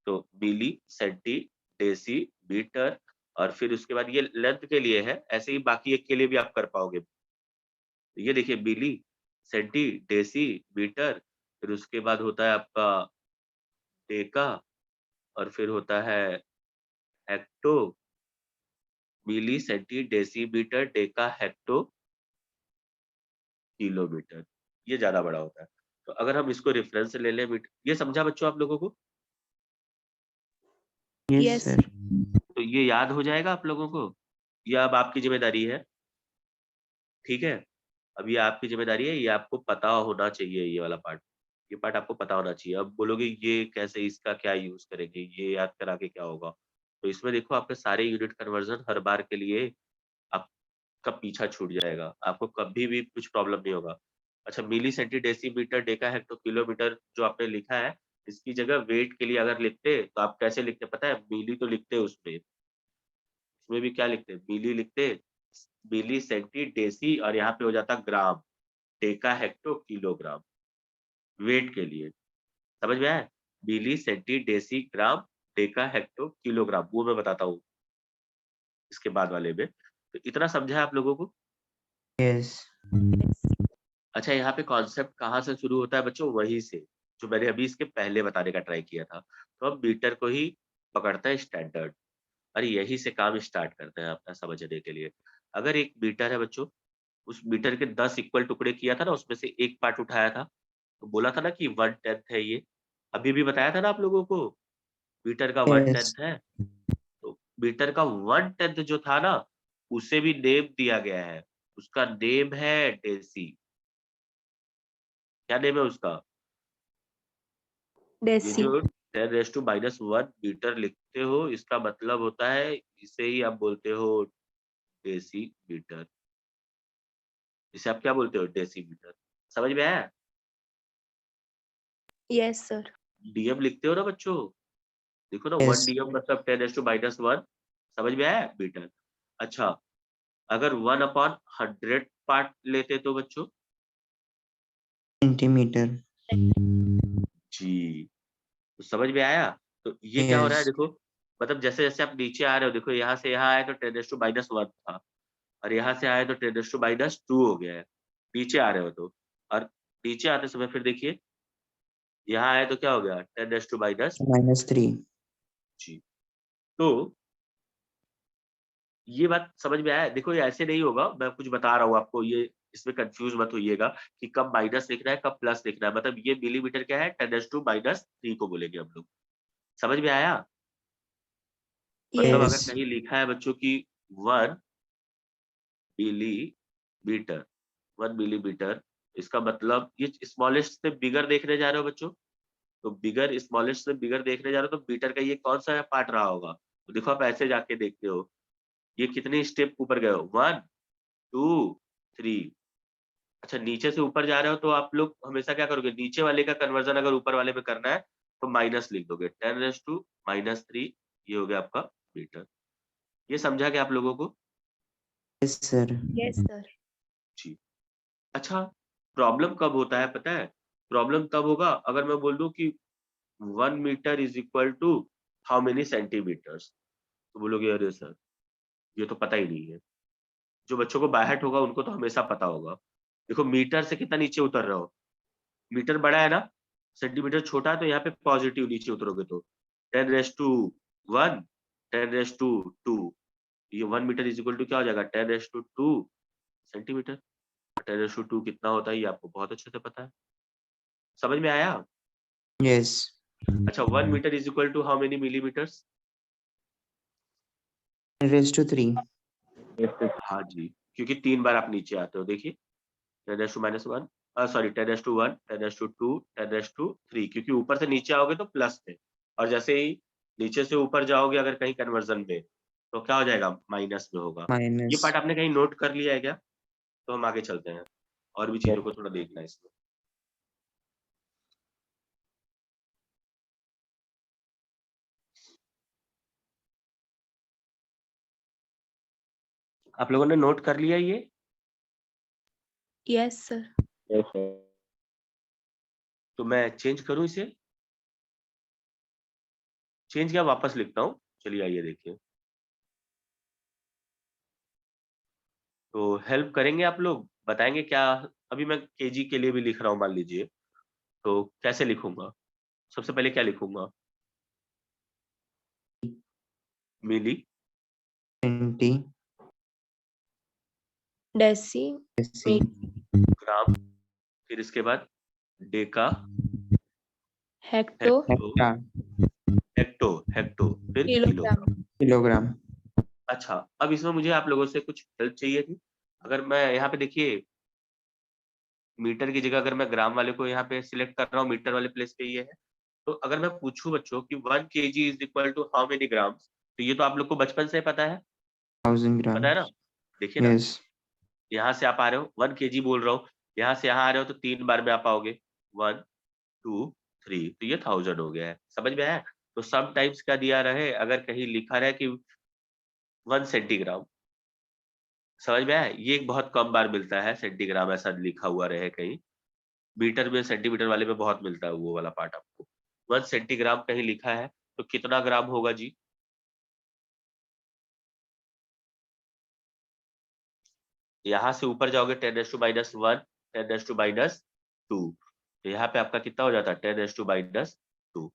तो मिली, सेंटी, डेसी, मीटर और फिर उसके बाद ये लेंथ के लिए है, ऐसे ही बाकी एक के लिए भी आप कर पाओगे। तो ये देखिए मिली, सेंटी, डेसी, मीटर, फिर उसके बाद होता है आपका डेका और फिर होता है hecto, milli, centi, decimetre, deca, hecto, kilometre. ये ज़्यादा बड़ा होता है। तो अगर हम इसको रेफरेंस ले लें ये समझा बच्चों आप लोगों को? Yes Yes. सर। तो ये याद हो जाएगा आप लोगों को? ये अब आपकी ज़िम्मेदारी है, ठीक है? अब ये आपकी ज़िम्मेदारी है, ये आपको पता होना चाहिए ये वाला पार्ट। ये पार्ट आपको पता होना चाहिए। अब बोलोगे ये कैसे, इसका क्या यूज़ करेंगे, ये याद करा के क्या होगा? तो इसमें देखो आपके सारे यूनिट कन्वर्ज़न हर बार के लिए आपका पीछा छूट जाएगा। आपको कभी भी कुछ प्रॉब्लम नहीं होगा। अच्छा, milli, centi, decimetre, deca, hecto, kilometre जो आपने लिखा है, इसकी जगह वेट के लिए अगर लिखते तो आप कैसे लिखते पता है? मिली तो लिखते उसमें, इसमें भी क्या लिखते? मिली लिखते, मिली, सेंटी, डेसी और यहाँ पे हो जाता ग्राम, डेका, हेक्टो, किलोग्राम, वेट के लिए। समझ में आया? मिली, सेंटी, डेसी, ग्राम, डेका, हेक्टो, किलोग्राम, वो मैं बताता हूँ इसके बाद वाले में। तो इतना समझा है आप लोगों को? यस। अच्छा, यहाँ पे कॉन्सेप्ट कहाँ से शुरू होता है बच्चों? वहीं से, जो मैंने अभी इसके पहले बताने का ट्राई किया था। तो हम मीटर को ही पकड़ते हैं स्टैंडर्ड और यहीं से काम स्टार्ट करते हैं अपना समझने के लिए। अगर एक मीटर है बच्चों, उस मीटर के 10 इक्वल टुकड़े किया था ना, उसमें से एक पार्ट उठाया था, तो बोला था ना कि 1/10 है ये। अभी भी बताया था ना आप लोगों को, मीटर का यस। 1/10 है। तो मीटर का 1/10 जो था ना, उसे भी नेम दिया गया है। उसका नेम है डेसी। क्या नेम है उसका? ये Desi. जो 10⁻⁻1 मीटर लिखते हो, इसका मतलब होता है, इसे ही आप बोलते हो डेसीमीटर। इसे आप क्या बोलते हो? डेसीमीटर। समझ में आया? Yes, sir. डीएम लिखते हो ना बच्चों? देखो ना, 1 यस। डीएम मतलब 10⁻⁻1। समझ में आया मीटर? अच्छा, अगर 1/100 पार्ट लेते तो बच्चों? सेंटीमीटर। जी, तो समझ में आया? तो ये क्या हो रहा है यस। देखो, मतलब जैसे-जैसे आप नीचे आ रहे हो, देखो यहाँ से यहाँ आए तो 10⁻1 था और यहाँ से आए तो 10⁻2 हो गया है। नीचे आ रहे हो तो, और नीचे आते समय फिर देखिए, यहाँ आए तो क्या हो गया? 10⁻3। -3। जी, तो ये बात समझ में आया? देखो ये ऐसे नहीं होगा, मैं कुछ बता रहा हूँ आपको, ये इसमें कन्फ्यूज़ मत होइएगा कि कब माइनस लिखना है, कब प्लस लिखना है। मतलब ये मिलीमीटर क्या है? 10⁻³ को बोलेंगे हम लोग। समझ में आया? मतलब Yes. अगर यस। कहीं लिखा है बच्चों की 1 मिलीमीटर, 1 मिलीमीटर, इसका मतलब ये स्मॉलेस्ट से बिगर देखने जा रहे हो बच्चों? तो बिगर, स्मॉलेस्ट से बिगर देखने जा रहे हो तो मीटर का ये कौन-सा पार्ट रहा होगा? तो देखो आप ऐसे जाके देखते हो, ये कितने स्टेप ऊपर गए हो, 1 2 3। अच्छा नीचे से ऊपर जा रहे हो तो आप लोग हमेशा क्या करोगे, नीचे वाले का कन्वर्जन अगर ऊपर वाले में करना है तो माइनस लिख दोगे, 10⁻⁻3 ये हो गया आपका मीटर। ये समझा क्या आप लोगों को? Yes sir. Yes, sir. जी। अच्छा, प्रॉब्लम कब होता है पता है? प्रॉब्लम तब होगा अगर मैं बोल दूं कि 1 metre is equal to how many centimetres, तो बोलोगे अरे सर ये तो पता ही नहीं है। जो बच्चों को बाय हार्ट होगा उनको तो हमेशा पता होगा। देखो मीटर से कितना नीचे उतर रहे हो, मीटर बड़ा है ना, सेंटीमीटर छोटा है, तो यहाँ पे पॉजिटिव नीचे उतरोगे तो 10⁻1 10⁻2 ये 1 मीटर इज इक्वल टू क्या हो जाएगा, 10⁻2 सेंटीमीटर। 10⁻2 कितना होता है ये आपको बहुत अच्छे से पता है, समझ में आया? यस। अच्छा 1 metre is equal to how many millimetres? 10⁻3। हाँ जी, क्योंकि 3 बार आप नीचे आते हो, देखिए 10⁻⁻1 सॉरी 10⁻1 10⁻2 10⁻3, क्योंकि ऊपर से नीचे आओगे तो प्लस में, और जैसे ही नीचे से ऊपर जाओगे अगर कहीं कन्वर्जन में तो क्या हो जाएगा, माइनस में होगा। ये माइनस। पार्ट आपने कहीं नोट कर लिया है क्या? तो हम आगे चलते हैं, और भी चीजों को थोड़ा देखना है इसमें। आप लोगों ने नोट कर लिया ये? Yes, sir. तो मैं चेंज करूं इसे, चेंज क्या वापस लिखता हूँ, चलिए आइए देखिए। तो हेल्प करेंगे आप लोग, बताएंगे क्या? अभी मैं केजी के लिए भी लिख रहा हूँ मान लीजिए, तो कैसे लिखूंगा? सबसे पहले क्या लिखूंगा, milli, centi. Deci, deci. Gram, फिर इसके बाद deca, hecto, hecto, hecta. Hecto hecto, फिर किलो। kilogram. किलोग्राम। अच्छा अब इसमें मुझे आप लोगों से कुछ हेल्प चाहिए थी। अगर मैं यहाँ पे देखिए मीटर की जगह अगर मैं ग्राम वाले को यहाँ पे सिलेक्ट कर रहा हूँ, मीटर वाले प्लेस पे ये है, तो अगर मैं पूछूं बच्चों कि 1 K G is equal to how many grams, तो ये तो आप लोग को बचपन से पता है, 1000 पता है ग्राम। ना? देखिए ना, यस। यहाँ से आप आ रहे हो 1 केजी बोल रहा हूँ, यहाँ से यहाँ आ रहे हो तो 3 बार में आप आओगे, 1 2 3, तो ये 1000 हो गया है, समझ में आया? तो सम टाइम्स क्या दिया रहे, अगर कहीं लिखा रहे कि 1 सेंटीग्राम, समझ में आया? ये एक बहुत कम बार मिलता है सेंटीग्राम ऐसा लिखा हुआ रहे कहीं, मीटर में सेंटीमीटर वाले में बहुत मिलता है वो वाला पार्ट आपको। 1 सेंटीग्राम कहीं लिखा है तो कितना ग्राम होगा जी? यहाँ से ऊपर जाओगे 10⁻⁻1 10⁻⁻2, तो यहाँ पे आपका कितना हो जाता है 10⁻2,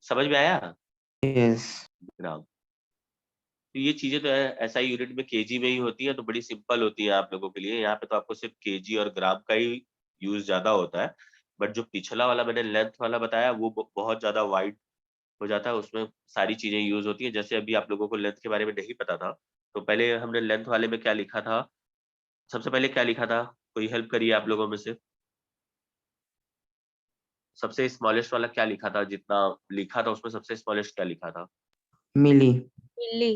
समझ में आया? यस। ग्राम। तो ये चीजें तो ऐसा ही यूनिट में केजी में ही होती है, तो बड़ी सिंपल होती है आप लोगों के लिए। यहाँ पे तो आपको सिर्फ केजी और ग्राम का ही यूज ज्यादा होता है, बट जो पिछला वाला मैंने लेंथ वाला बताया वो बहुत ज्यादा वाइड हो जाता है, उसमें सारी चीजें यूज होती है। जैसे अभी आप लोगों को लेंथ के बारे में नहीं पता था, तो पहले हमने लेंथ वाले में क्या लिखा था, सबसे पहले क्या लिखा था, कोई हेल्प करिए आप लोगों में से। सबसे स्मॉलेस्ट वाला क्या लिखा था, जितना लिखा था उसमें सबसे स्मॉलेस्ट क्या लिखा था? मिली। Milli,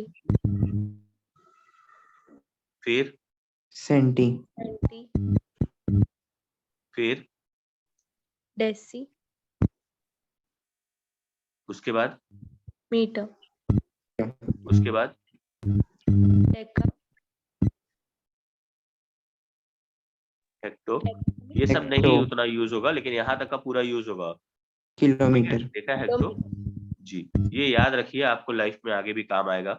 फिर सेंटी। centi, फिर deci, उसके बाद meter, उसके बाद deca, हेक्टो, ये सब हेक्टो। नहीं उतना यूज होगा, लेकिन यहाँ तक का पूरा यूज होगा। ठीक है, किलोमीटर। देखा हेक्टो जी, ये याद रखिए, आपको लाइफ में आगे भी काम आएगा।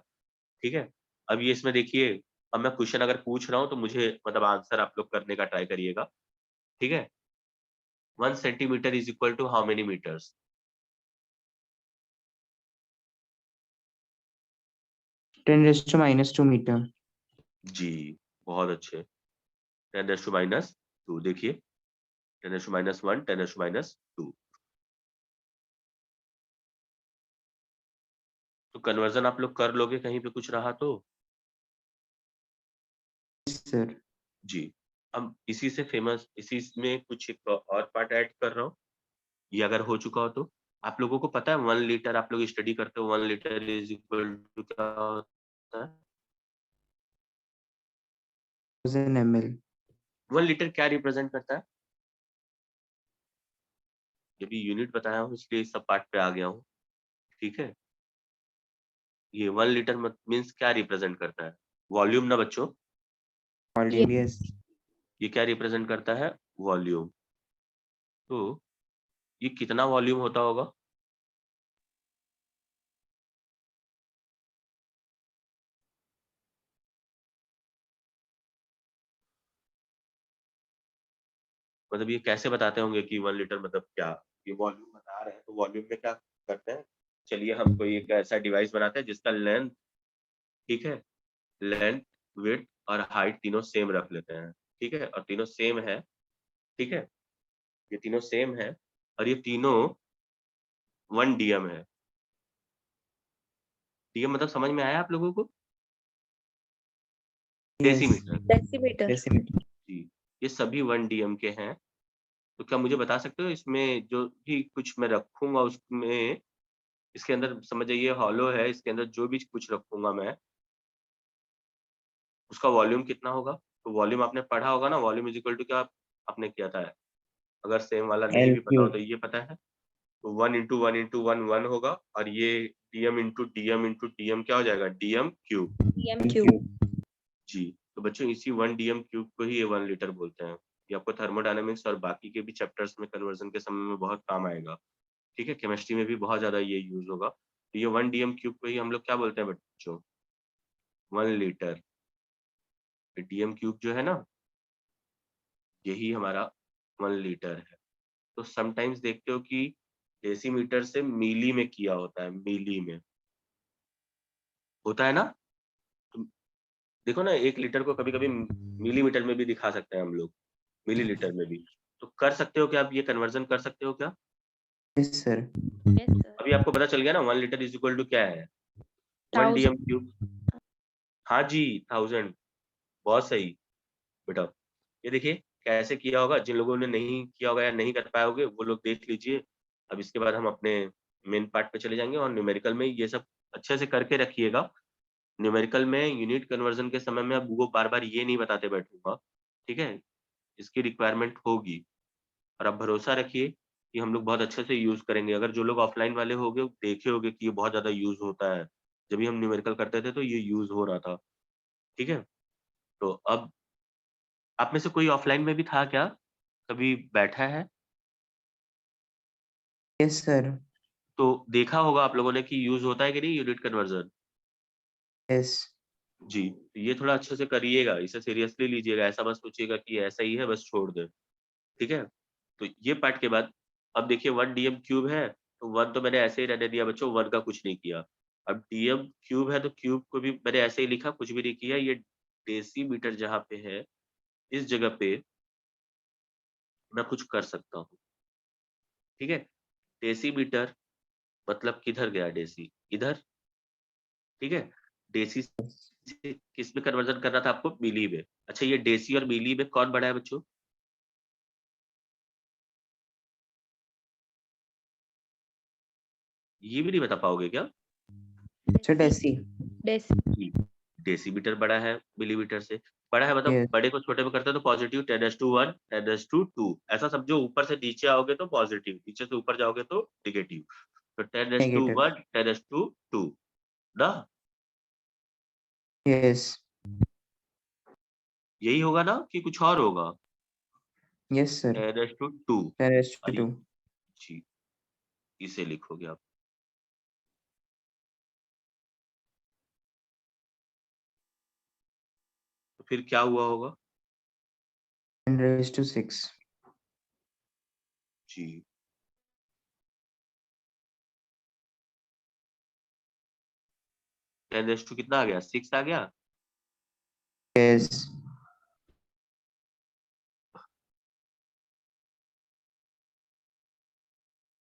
ठीक है, अब ये इसमें देखिए, अब मैं क्वेश्चन अगर पूछ रहा हूँ तो मुझे मतलब आंसर आप लोग करने का ट्राई करिएगा। ठीक है, 1 centimetre is equal to how many metres? 10⁻² metre. जी, बहुत अच्छे, 10⁻², देखिए 10⁻1 10⁻²। तो कन्वर्जन आप लोग कर लोगे कहीं पे कुछ रहा तो? सर। जी, अब इसी से फेमस, इसी में कुछ एक और पार्ट ऐड कर रहा हूँ, ये अगर हो चुका हो तो आप लोगों को पता है 1 लीटर, आप लोग स्टडी करते हो 1 लीटर इज इक्वल टू क्या होता है? 1000 ml 1 लीटर क्या रिप्रेजेंट करता है? ये भी यूनिट बताया हूँ इसलिए इस सब पार्ट पे आ गया हूँ, ठीक है। ये 1 लीटर मीन्स क्या रिप्रेजेंट करता है? वॉल्यूम ना बच्चों, volume, yes. ये क्या रिप्रेजेंट करता है? वॉल्यूम। तो ये कितना वॉल्यूम होता होगा? मतलब ये कैसे बताते होंगे कि 1 लीटर मतलब क्या? ये वॉल्यूम बता रहे हैं तो वॉल्यूम में क्या करते हैं? चलिए हम कोई एक ऐसा डिवाइस बनाते हैं जिसका लेंथ, ठीक है, लेंथ, विड्थ और हाइट तीनों सेम रख लेते हैं, ठीक है, और तीनों सेम है, ठीक है, ये तीनों सेम है और ये तीनों 1 डीएम है। डीएम मतलब समझ में आया आप लोगों को? Yes. डेसीमीटर। Decimetre, Decimeter. जी, ये सभी 1 डीएम के हैं। तो क्या मुझे बता सकते हो इसमें जो भी कुछ मैं रखूंगा उसमें, इसके अंदर समझ जाइए हॉलो है, इसके अंदर जो भी कुछ रखूंगा मैं उसका वॉल्यूम कितना होगा? तो वॉल्यूम आपने पढ़ा होगा ना, वॉल्यूम इज इक्वल टू क्या आपने किया था? अगर सेम वाला नहीं भी पता हो LQ. तो ये पता है, तो 1 इंटू 1 इंटू 1 1 होगा और ये डीएम इंटू डीएम क्या हो जाएगा? DM cube. DM cube. जी, तो बच्चों इसी 1 डीएम क्यूब को ही ये 1 लीटर बोलते हैं। ये आपको थर्मोडायनामिक्स और बाकी के भी चैप्टर्स में कन्वर्जन के समय में बहुत काम आएगा, ठीक है, केमिस्ट्री में भी बहुत ज्यादा ये यूज होगा। तो ये 1 डीएम क्यूब को ही हम लोग क्या बोलते हैं बच्चों? 1 लीटर। डीएम क्यूब जो है ना, यही हमारा 1 लीटर है। तो समटाइम्स देखते हो कि डेसीमीटर से मिली में किया होता है, मिली में होता है ना। तो देखो ना, 1 लीटर को कभी कभी मिलीमीटर में भी दिखा सकते हैं हम लोग, मिलीलीटर में भी। तो कर सकते हो क्या आप? ये कन्वर्जन कर सकते हो क्या? Yes, sir. Yes sir. अभी आपको पता चल गया ना 1 लीटर इज इक्वल टू क्या है? 1 डीएम 1000। क्यूब। हाँ जी, 1000। बहुत सही बेटा। ये देखिए कैसे किया होगा, जिन लोगों ने नहीं किया होगा या नहीं कर पाए होगे वो लोग देख लीजिए। अब इसके बाद हम अपने मेन पार्ट पे चले जाएंगे और न्यूमेरिकल में ये सब अच्छे से करके रखिएगा। न्यूमेरिकल में यूनिट कन्वर्जन के समय में अब वो बार-बार ये नहीं बताते बैठूँगा, ठीक है? इसकी रिक्वायरमेंट होगी और आप भरोसा रखिए कि हम लोग बहुत अच्छे से यूज़ करेंगे। अगर जो लोग ऑफलाइन वाले होंगे, वो देखे होंगे कि ये बहुत ज़्यादा यूज़ होता है। जब भी हम न्यूमेरिकल करते थे तो ये यूज़ हो रहा था, ठीक है? तो अब आप में से कोई ऑफलाइन में भी था क्या? कभी बैठा है? Yes, sir. तो देखा होगा आप लोगों ने कि यूज़ होता है कि नहीं यूनिट कन्वर्जन? Yes. जी, तो ये थोड़ा अच्छे से करिएगा, इसे सीरियसली लीजिएगा, ऐसा मत सोचिएगा कि ऐसा ही है बस छोड़ दें, ठीक है? तो ये पार्ट के बाद अब देखिए 1 डीएम क्यूब है, तो 1 तो मैंने ऐसे ही रहने दिया बच्चों, 1 का कुछ नहीं किया। अब डीएम क्यूब है तो क्यूब को भी मैंने ऐसे ही लिखा, कुछ भी नहीं किया। ये डेसीमीटर जहाँ पे है, इस जगह पे मैं कुछ कर सकता हूँ, ठीक है? डेसीमीटर मतलब किधर गया डेसी? इधर, ठीक है? डेसी से किस में कन्वर्जन करना था आपको? मिली में। अच्छा ये डेसी और मिली में कौन बड़ा है बच्चों? ये भी नहीं बता पाओगे क्या? Sir, Desi. डेसी। जी, डेसीमीटर बड़ा है मिलीमीटर से। बड़ा है मतलब Yes. बड़े को छोटे में करते हैं तो पॉजिटिव 10⁻1 10⁻2 ऐसा समझो। ऊपर से नीचे आओगे तो पॉजिटिव, नीचे से ऊपर जाओगे तो नेगेटिव। तो Negative. 10⁻1 10⁻2 ना, Yes. यही होगा ना कि कुछ और होगा? Yes, sir. 10⁻2 10 to आइए 2. जी, इसे लिखोगे आप। तो फिर क्या हुआ होगा? 10⁻6. जी, 10⁻2 कितना आ गया? 6 आ गया। Yes.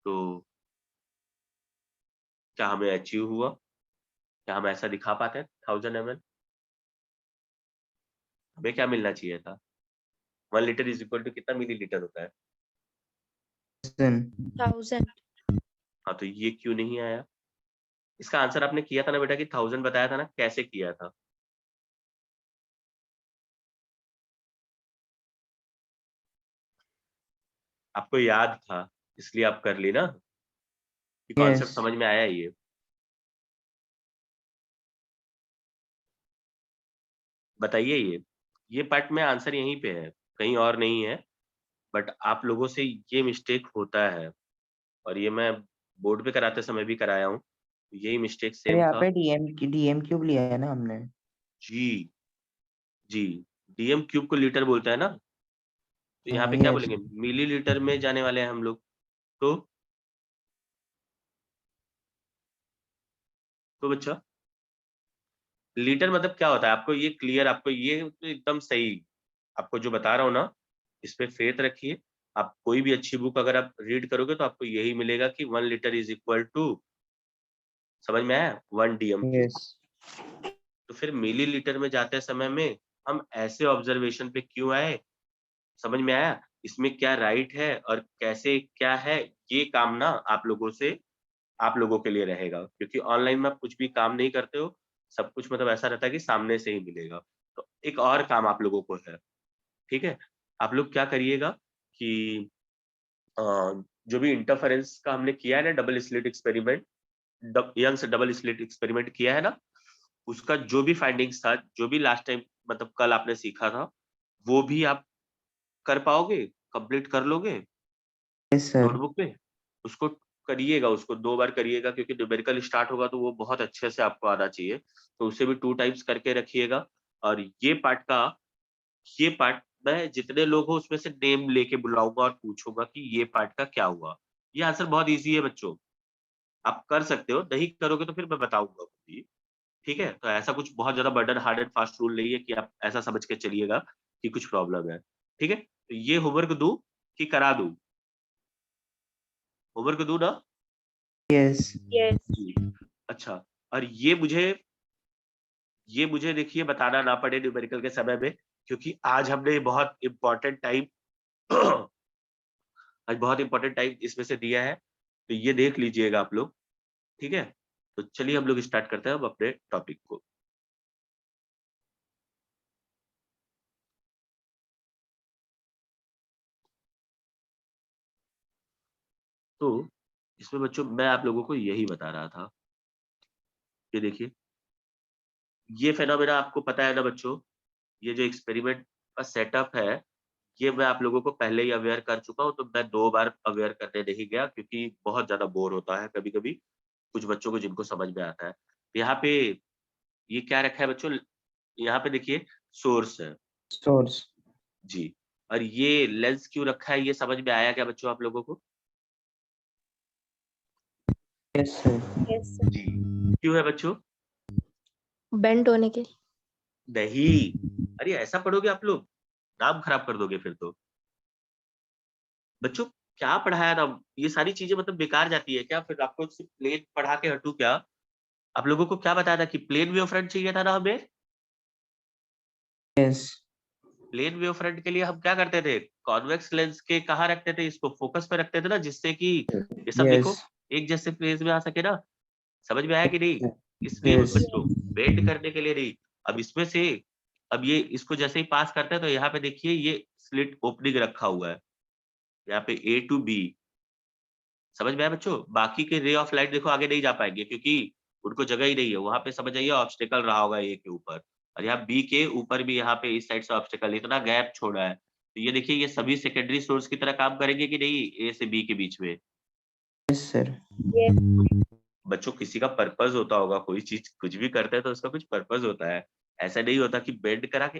तो क्या हमें अचीव हुआ? क्या हम ऐसा दिखा पाते हैं 1000 ml? हमें क्या मिलना चाहिए था? 1 लीटर इज इक्वल टू कितना मिलीलीटर होता है? Then 1000। हाँ, तो ये क्यों नहीं आया? इसका आंसर आपने किया था ना बेटा कि 1000 बताया था ना, कैसे किया था? आपको याद था, इसलिए आप कर ली ना? कि कॉन्सेप्ट Yes. समझ में आया ये? बताइए ये पार्ट में आंसर यहीं पे है, कहीं और नहीं है। बट आप लोगों से ये मिस्टेक होता है और ये मैं बोर्ड पे कराते समय भी कराया हूँ। यही मिस्टेक अरे सेम यहाँ था। पे डीएम क्यूब लिया है ना हमने। जी, जी। डीएम क्यूब को लीटर बोलता है ना? तो यहाँ पे क्या यस। बोलेंगे? मिलीलीटर में जाने वाले हैं हम लोग। तो बच्चा लीटर मतलब क्या होता है? आपको ये क्लियर, आपको ये तो एकदम सही, आपको जो बता रहा हूँ ना, इस पे फेथ रखिए। आप कोई भी अच्छी बुक अगर आप रीड करोगे तो आपको यही मिलेगा कि 1 लीटर इज इक्वल टू, समझ में आया? 1 डीएम क्यूब। यस। तो फिर मिलीलीटर में जाते समय में हम ऐसे ऑब्जर्वेशन पे क्यों आए? समझ में आया? इसमें क्या राइट है और कैसे क्या है, ये काम ना आप लोगों के लिए रहेगा, क्योंकि ऑनलाइन में आप कुछ भी काम नहीं करते हो, सब कुछ मतलब ऐसा रहता है कि सामने से ही मिलेगा। तो एक और काम आप लोगों को है, ठीक है? आप लोग क्या करिएगा कि अ, जो भी इंटरफेरेंस का हमने किया है ना, double slit experiment, young double slit experiment किया है ना, उसका जो भी फाइंडिंग्स था, जो भी लास्ट टाइम मतलब कल आपने सीखा था, वो भी आप कर पाओगे? कंप्लीट कर लोगे यस सर। नोटबुक में? उसको करिएगा, उसको 2 बार करिएगा, क्योंकि न्यूमेरिकल स्टार्ट होगा तो वो बहुत अच्छे से आपको आना चाहिए। तो उसे भी 2 टाइम्स करके रखिएगा। और ये पार्ट मैं जितने लोग हो उसमें से नेम लेके बुलाऊँगा और पूछूँगा कि ये पार्ट का क्या हुआ? ये आंसर बहुत ईज़ी है बच्चों, आप कर सकते हो, नहीं करोगे तो फिर मैं बताऊँगा खुद ही, ठीक है? तो ऐसा कुछ बहुत ज़्यादा burden hard and fast rule नहीं है कि आप ऐसा समझ के चलिएगा कि कुछ प्रॉब्लम है, ठीक है? तो ये होमवर्क दूँ कि करा दूँ? होमवर्क दूँ ना? यस। Yes. जी। अच्छा, और ये मुझे देखिए बताना ना पड़े न्यूमेरिकल के समय में, क्योंकि आज हमने बहुत इम्पोर्टेंट टाइम आज बहुत इम्पोर्टेंट टाइम इसमें से दिया है, तो ये देख लीजिएगा आप लोग, ठीक है? तो चलिए हम लोग स्टार्ट करते हैं अब अपने टॉपिक को। तो इसमें बच्चों मैं आप लोगों को यही बता रहा था, ये देखिए, ये फिनोमेना आपको पता है ना बच्चों? ये जो एक्सपेरिमेंट का सेटअप है, ये मैं आप लोगों को पहले ही अवेयर कर चुका हूँ, तो मैं 2 बार अवेयर करने नहीं गया, क्योंकि बहुत ज़्यादा बोर होता है कभी-कभी, कुछ बच्चों को जिनको समझ में आता है। यहाँ पे ये क्या रखा है बच्चों? यहाँ पे देखिए सोर्स है, सोर्स। जी। और ये लेंस क्यों रखा है, ये समझ में आया क्या बच्चों आप लोगों को? Yes sir. Yes, sir. जी। क्यों है बच्चों? बेंट होने के लिए। नहीं, अरे ऐसा पढ़ोगे आप लोग, नाम खराब कर दोगे फिर तो। बच्चों क्या पढ़ाया था? ये सारी चीज़ें मतलब बेकार जाती है क्या? फिर आपको सिर्फ प्लेन पढ़ा के हटूँ क्या? आप लोगों को क्या बताया था कि प्लेन वेव फ्रंट चाहिए था ना हमें? यस। प्लेन वेव फ्रंट के लिए हम क्या करते थे? कॉन्वेक्स लेंस के कहाँ रखते थे? इसको फोकस पे रखते थे ना, जिससे कि ये सब यस। देखो एक जैसे फेज में आ सके ना। समझ में आया कि नहीं? इसलिए यस। बच्चों बेंड करने के लिए नहीं। अब इसमें से अब ये इसको जैसे ही पास करते हैं तो यहाँ पे देखिए ये स्लिट ओपनिंग रखा हुआ है। यहाँ पे ए टू बी, समझ में आया बच्चों? बाकी के रे ऑफ लाइट देखो आगे नहीं जा पाएँगे, क्योंकि उनको जगह ही नहीं है। वहाँ पे समझ जाइए ऑब्स्टेकल रहा होगा ए के ऊपर, और यहाँ बी के ऊपर भी यहाँ पे इस साइड से ऑब्स्टेकल, इतना गैप छोड़ा है। तो ये देखिए ये सभी सेकेंडरी सोर्स की तरह काम करेंगे कि नहीं ए से बी के बीच में? Yes sir. Yes. बच्चों किसी का पर्पस होता होगा, कोई चीज़ कुछ भी करते हैं तो उसका कुछ पर्पस होता है। ऐसा नहीं होता कि बेंड करा के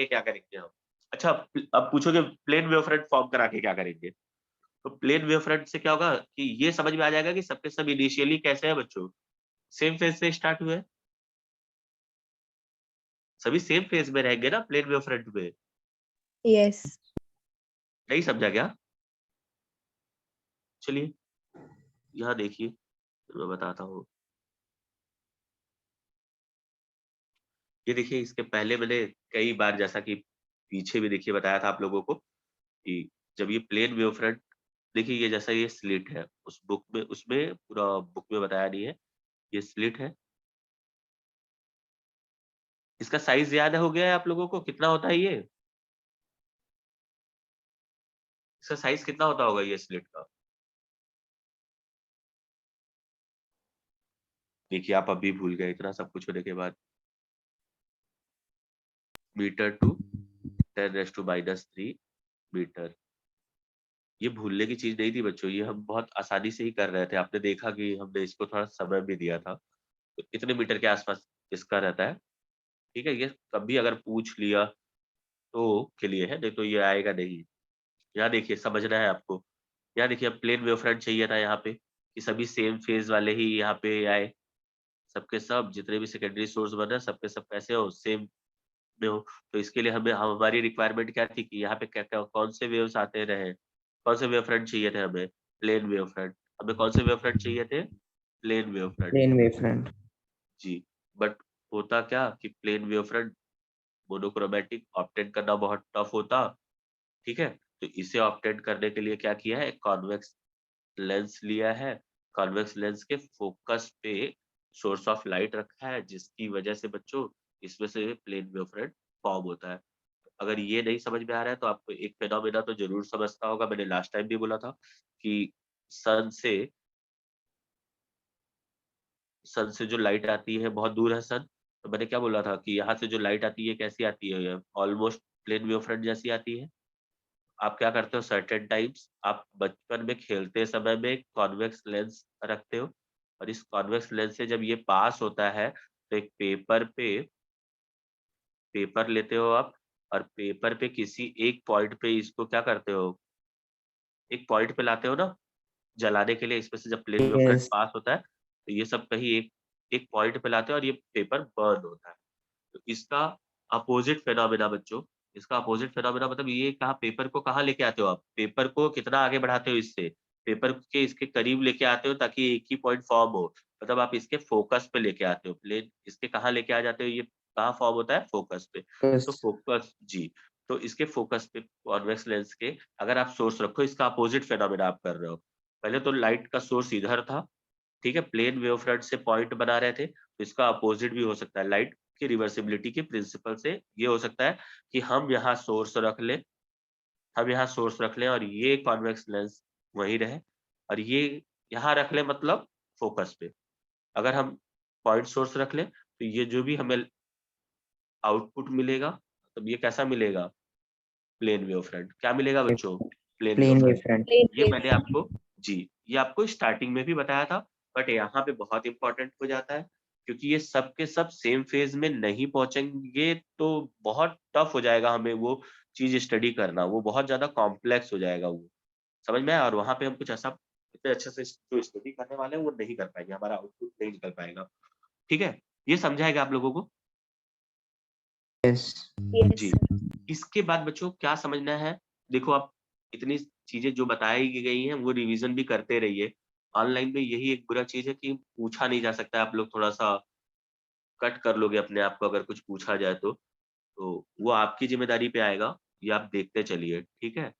क्या करेंगे हम? अच्छा, अब पूछोगे प्लेन वेव फ्रंट फॉर्म करा के क्या करेंगे? तो प्लेन वेव फ्रंट से क्या होगा कि ये समझ में आ जाएगा कि सब के सब इनिशियली कैसे हैं बच्चों? सेम फेज से स्टार्ट हुए, सभी सेम फेज में रहेंगे ना प्लेन वेव फ्रंट में। Yes. नहीं समझा क्या? चलिए यहाँ देखिए, तो मैं बताता हूँ। ये देखिए इसके पहले मैंने कई बार, जैसा कि पीछे भी देखिए बताया था आप लोगों को कि जब ये प्लेन वेव फ्रंट देखिए ये जैसा ये स्लिट है, उस बुक में उसमें पूरा बुक में बताया नहीं है, ये स्लिट है। इसका साइज़ याद हो गया है आप लोगों को कितना होता है ये? इसका साइज़ कितना होता होगा ये स्लिट का? देखिए आप अभी भूल गए इतना सब कुछ होने के बाद। Metre to 10⁻³ metre. ये भूलने की चीज़ नहीं थी बच्चों, ये हम बहुत आसानी से ही कर रहे थे। आपने देखा कि हमने इसको थोड़ा समय भी दिया था। तो कितने मीटर के आसपास इसका रहता है, ठीक है? ये कभी अगर पूछ लिया तो के लिए है, नहीं तो ये आएगा नहीं। यहाँ देखिए समझना है आपको। यहाँ देखिए अब प्लेन वेवफ्रंट चाहिए था यहाँ पे, कि सभी सेम फेज़ वाले ही यहाँ पे आए। सबके सब जितने भी सेकेंडरी सोर्स बने सबके सब कैसे हो सेम में हो। तो इसके लिए हमें हमारी रिक्वायरमेंट क्या थी कि यहाँ पे क्या-क्या कौन से वेव्स आते रहे, कौन से वेव फ्रंट चाहिए थे हमें? Plane wave front. हमें कौन से वेव फ्रंट चाहिए थे? Plane wave front. Plane wave front. जी, बट होता क्या कि plane wave front monochromatic obtain करना बहुत टफ होता, ठीक है? तो इसे ऑब्टेन करने के लिए क्या किया है, एक कॉन्वेक्स लेंस लिया है। कॉन्वेक्स लेंस के फोकस पे सोर्स ऑफ लाइट रखा है, जिसकी वजह से बच्चों इसमें से प्लेन वेव फ्रंट फॉर्म होता है। अगर ये नहीं समझ में आ रहा है तो आपको एक फिनोमेना तो ज़रूर समझना होगा, मैंने लास्ट टाइम भी बोला था कि सन से सन से जो लाइट आती है बहुत दूर है सन, तो मैंने क्या बोला था कि यहाँ से जो लाइट आती है कैसी आती है? ऑलमोस्ट प्लेन वेव फ्रंट जैसी आती है। आप क्या करते हो सर्टेन टाइम्स आप बचपन में खेलते समय में कॉन्वेक्स लेंस रखते हो और इस कॉन्वेक्स लेंस से जब ये पास होता है तो एक पेपर लेते हो आप और पेपर पे किसी एक पॉइंट पे इसको क्या करते हो, एक पॉइंट पे लाते हो ना जलाने के लिए इसमें से जब प्लेन वेव फ्रंट यस। पास होता है, तो ये सब कहीं एक एक पॉइंट पे लाते हैं और ये पेपर बर्न होता है। तो इसका अपोज़िट फिनोमेना बच्चों, इसका अपोज़िट फिनोमेना मतलब ये कहाँ पेपर को कहाँ लेके आते हो आप? पेपर को कितना आगे बढ़ाते हो इससे? पेपर के इसके करीब लेके आते हो ताकि एक ही पॉइंट फ़ॉर्म हो। मतलब आप इसके फ़ोकस पे लेके आते हो। प्लेन इसके कहाँ लेके आ जाते हो? ये कहाँ फ़ॉर्म होता है? फ़ोकस पे। तो यस। फ़ोकस जी, तो इसके फ़ोकस पे कॉन्वेक्स लेंस के अगर आप सोर्स रखो इसका अपोज़िट फिनोमेना आप कर रहे हो। पहले तो लाइट का सोर्स इधर था, ठीक है? प्लेन वेव फ्रंट से पॉइंट बना रहे थे, तो इसका अपोज़िट भी हो सकता है। लाइट की रिवर्सिबिलिटी के प्रिंसिपल से ये हो सकता है कि हम यहाँ सोर्स रख लें और ये कॉन्वेक्स लेंस वहीं रहे और ये यहाँ रख लें मतलब फ़ोकस पे। अगर हम पॉइंट सोर्स रख लें, तो ये जो भी हमें आउटपुट मिलेगा, तब ये कैसा मिलेगा? Plane wave front. क्या मिलेगा बच्चों? Plane wave plane wave front. Front. Plane ये वेव मैंने फ्रंट। आपको जी, ये आपको स्टार्टिंग में भी बताया था, बट यहाँ पे बहुत इम्पोर्टेंट हो जाता है, क्योंकि ये सब के सब सेम फेज़ में नहीं पहुँचेंगे, तो बहुत टफ हो जाएगा हमें वो चीज़ स्टडी करना, वो बहुत ज़्यादा कॉम्प्लेक्स हो जाएगा वो। समझ में आया? और वहाँ पे हम कुछ ऐसा इतने अच्छे से जो स्टडी करने वाले हैं, वो नहीं कर पाएँगे, हमारा आउटपुट नहीं निकल पाएगा। ठीक है? ये समझा है क्या आप लोगों को? यस। यस जी। सर। इसके बाद बच्चों क्या समझना है? देखो आप इतनी चीज़ें जो बताई गई हैं वो रिवीज़न भी करते रहिए। ऑनलाइन में यही एक बुरा चीज़ है कि पूछा नहीं जा सकता है, आप लोग थोड़ा-सा कट कर लोगे अपने आप को अगर कुछ पूछा जाए तो। तो वो आपकी ज़िम्मेदारी पे आएगा, ये आप देखते चलिए, ठीक है?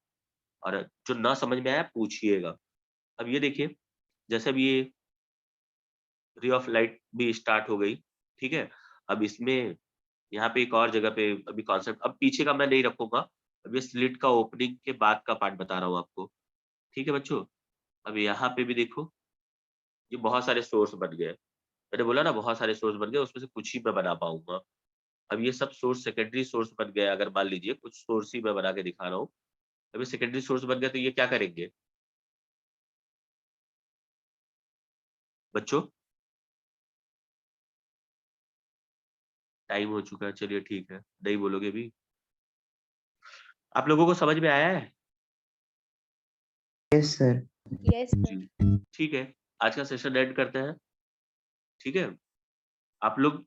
और जो ना समझ में आया पूछिएगा। अब ये देखिए, जैसे अब ये रे ऑफ लाइट भी स्टार्ट हो गई, ठीक है? अब इसमें यहाँ पे एक और जगह पे अभी कॉन्सेप्ट अब पीछे का मैं नहीं रखूँगा। अब ये स्लिट का ओपनिंग के बाद का पार्ट बता रहा हूँ आपको। ठीक है बच्चों? अब यहाँ पे भी देखो, ये बहुत सारे सोर्स बन गए। मैंने बोला ना बहुत सारे सोर्स बन गए, उसमें से कुछ ही मैं बना पाऊँगा। अब ये सब सोर्स सेकेंडरी सोर्स बन गए अगर मान लीजिए कुछ सोर्स ही मैं बना के दिखा रहा हूँ। अब ये सेकेंडरी सोर्स बन गए तो ये क्या करेंगे? बच्चों, टाइम हो चुका है, चलिए ठीक है, नहीं बोलोगे अभी? आप लोगों को समझ में आया है? Yes sir. Yes sir. जी, ठीक है। आज का सेशन एंड करते हैं, ठीक है? आप लोग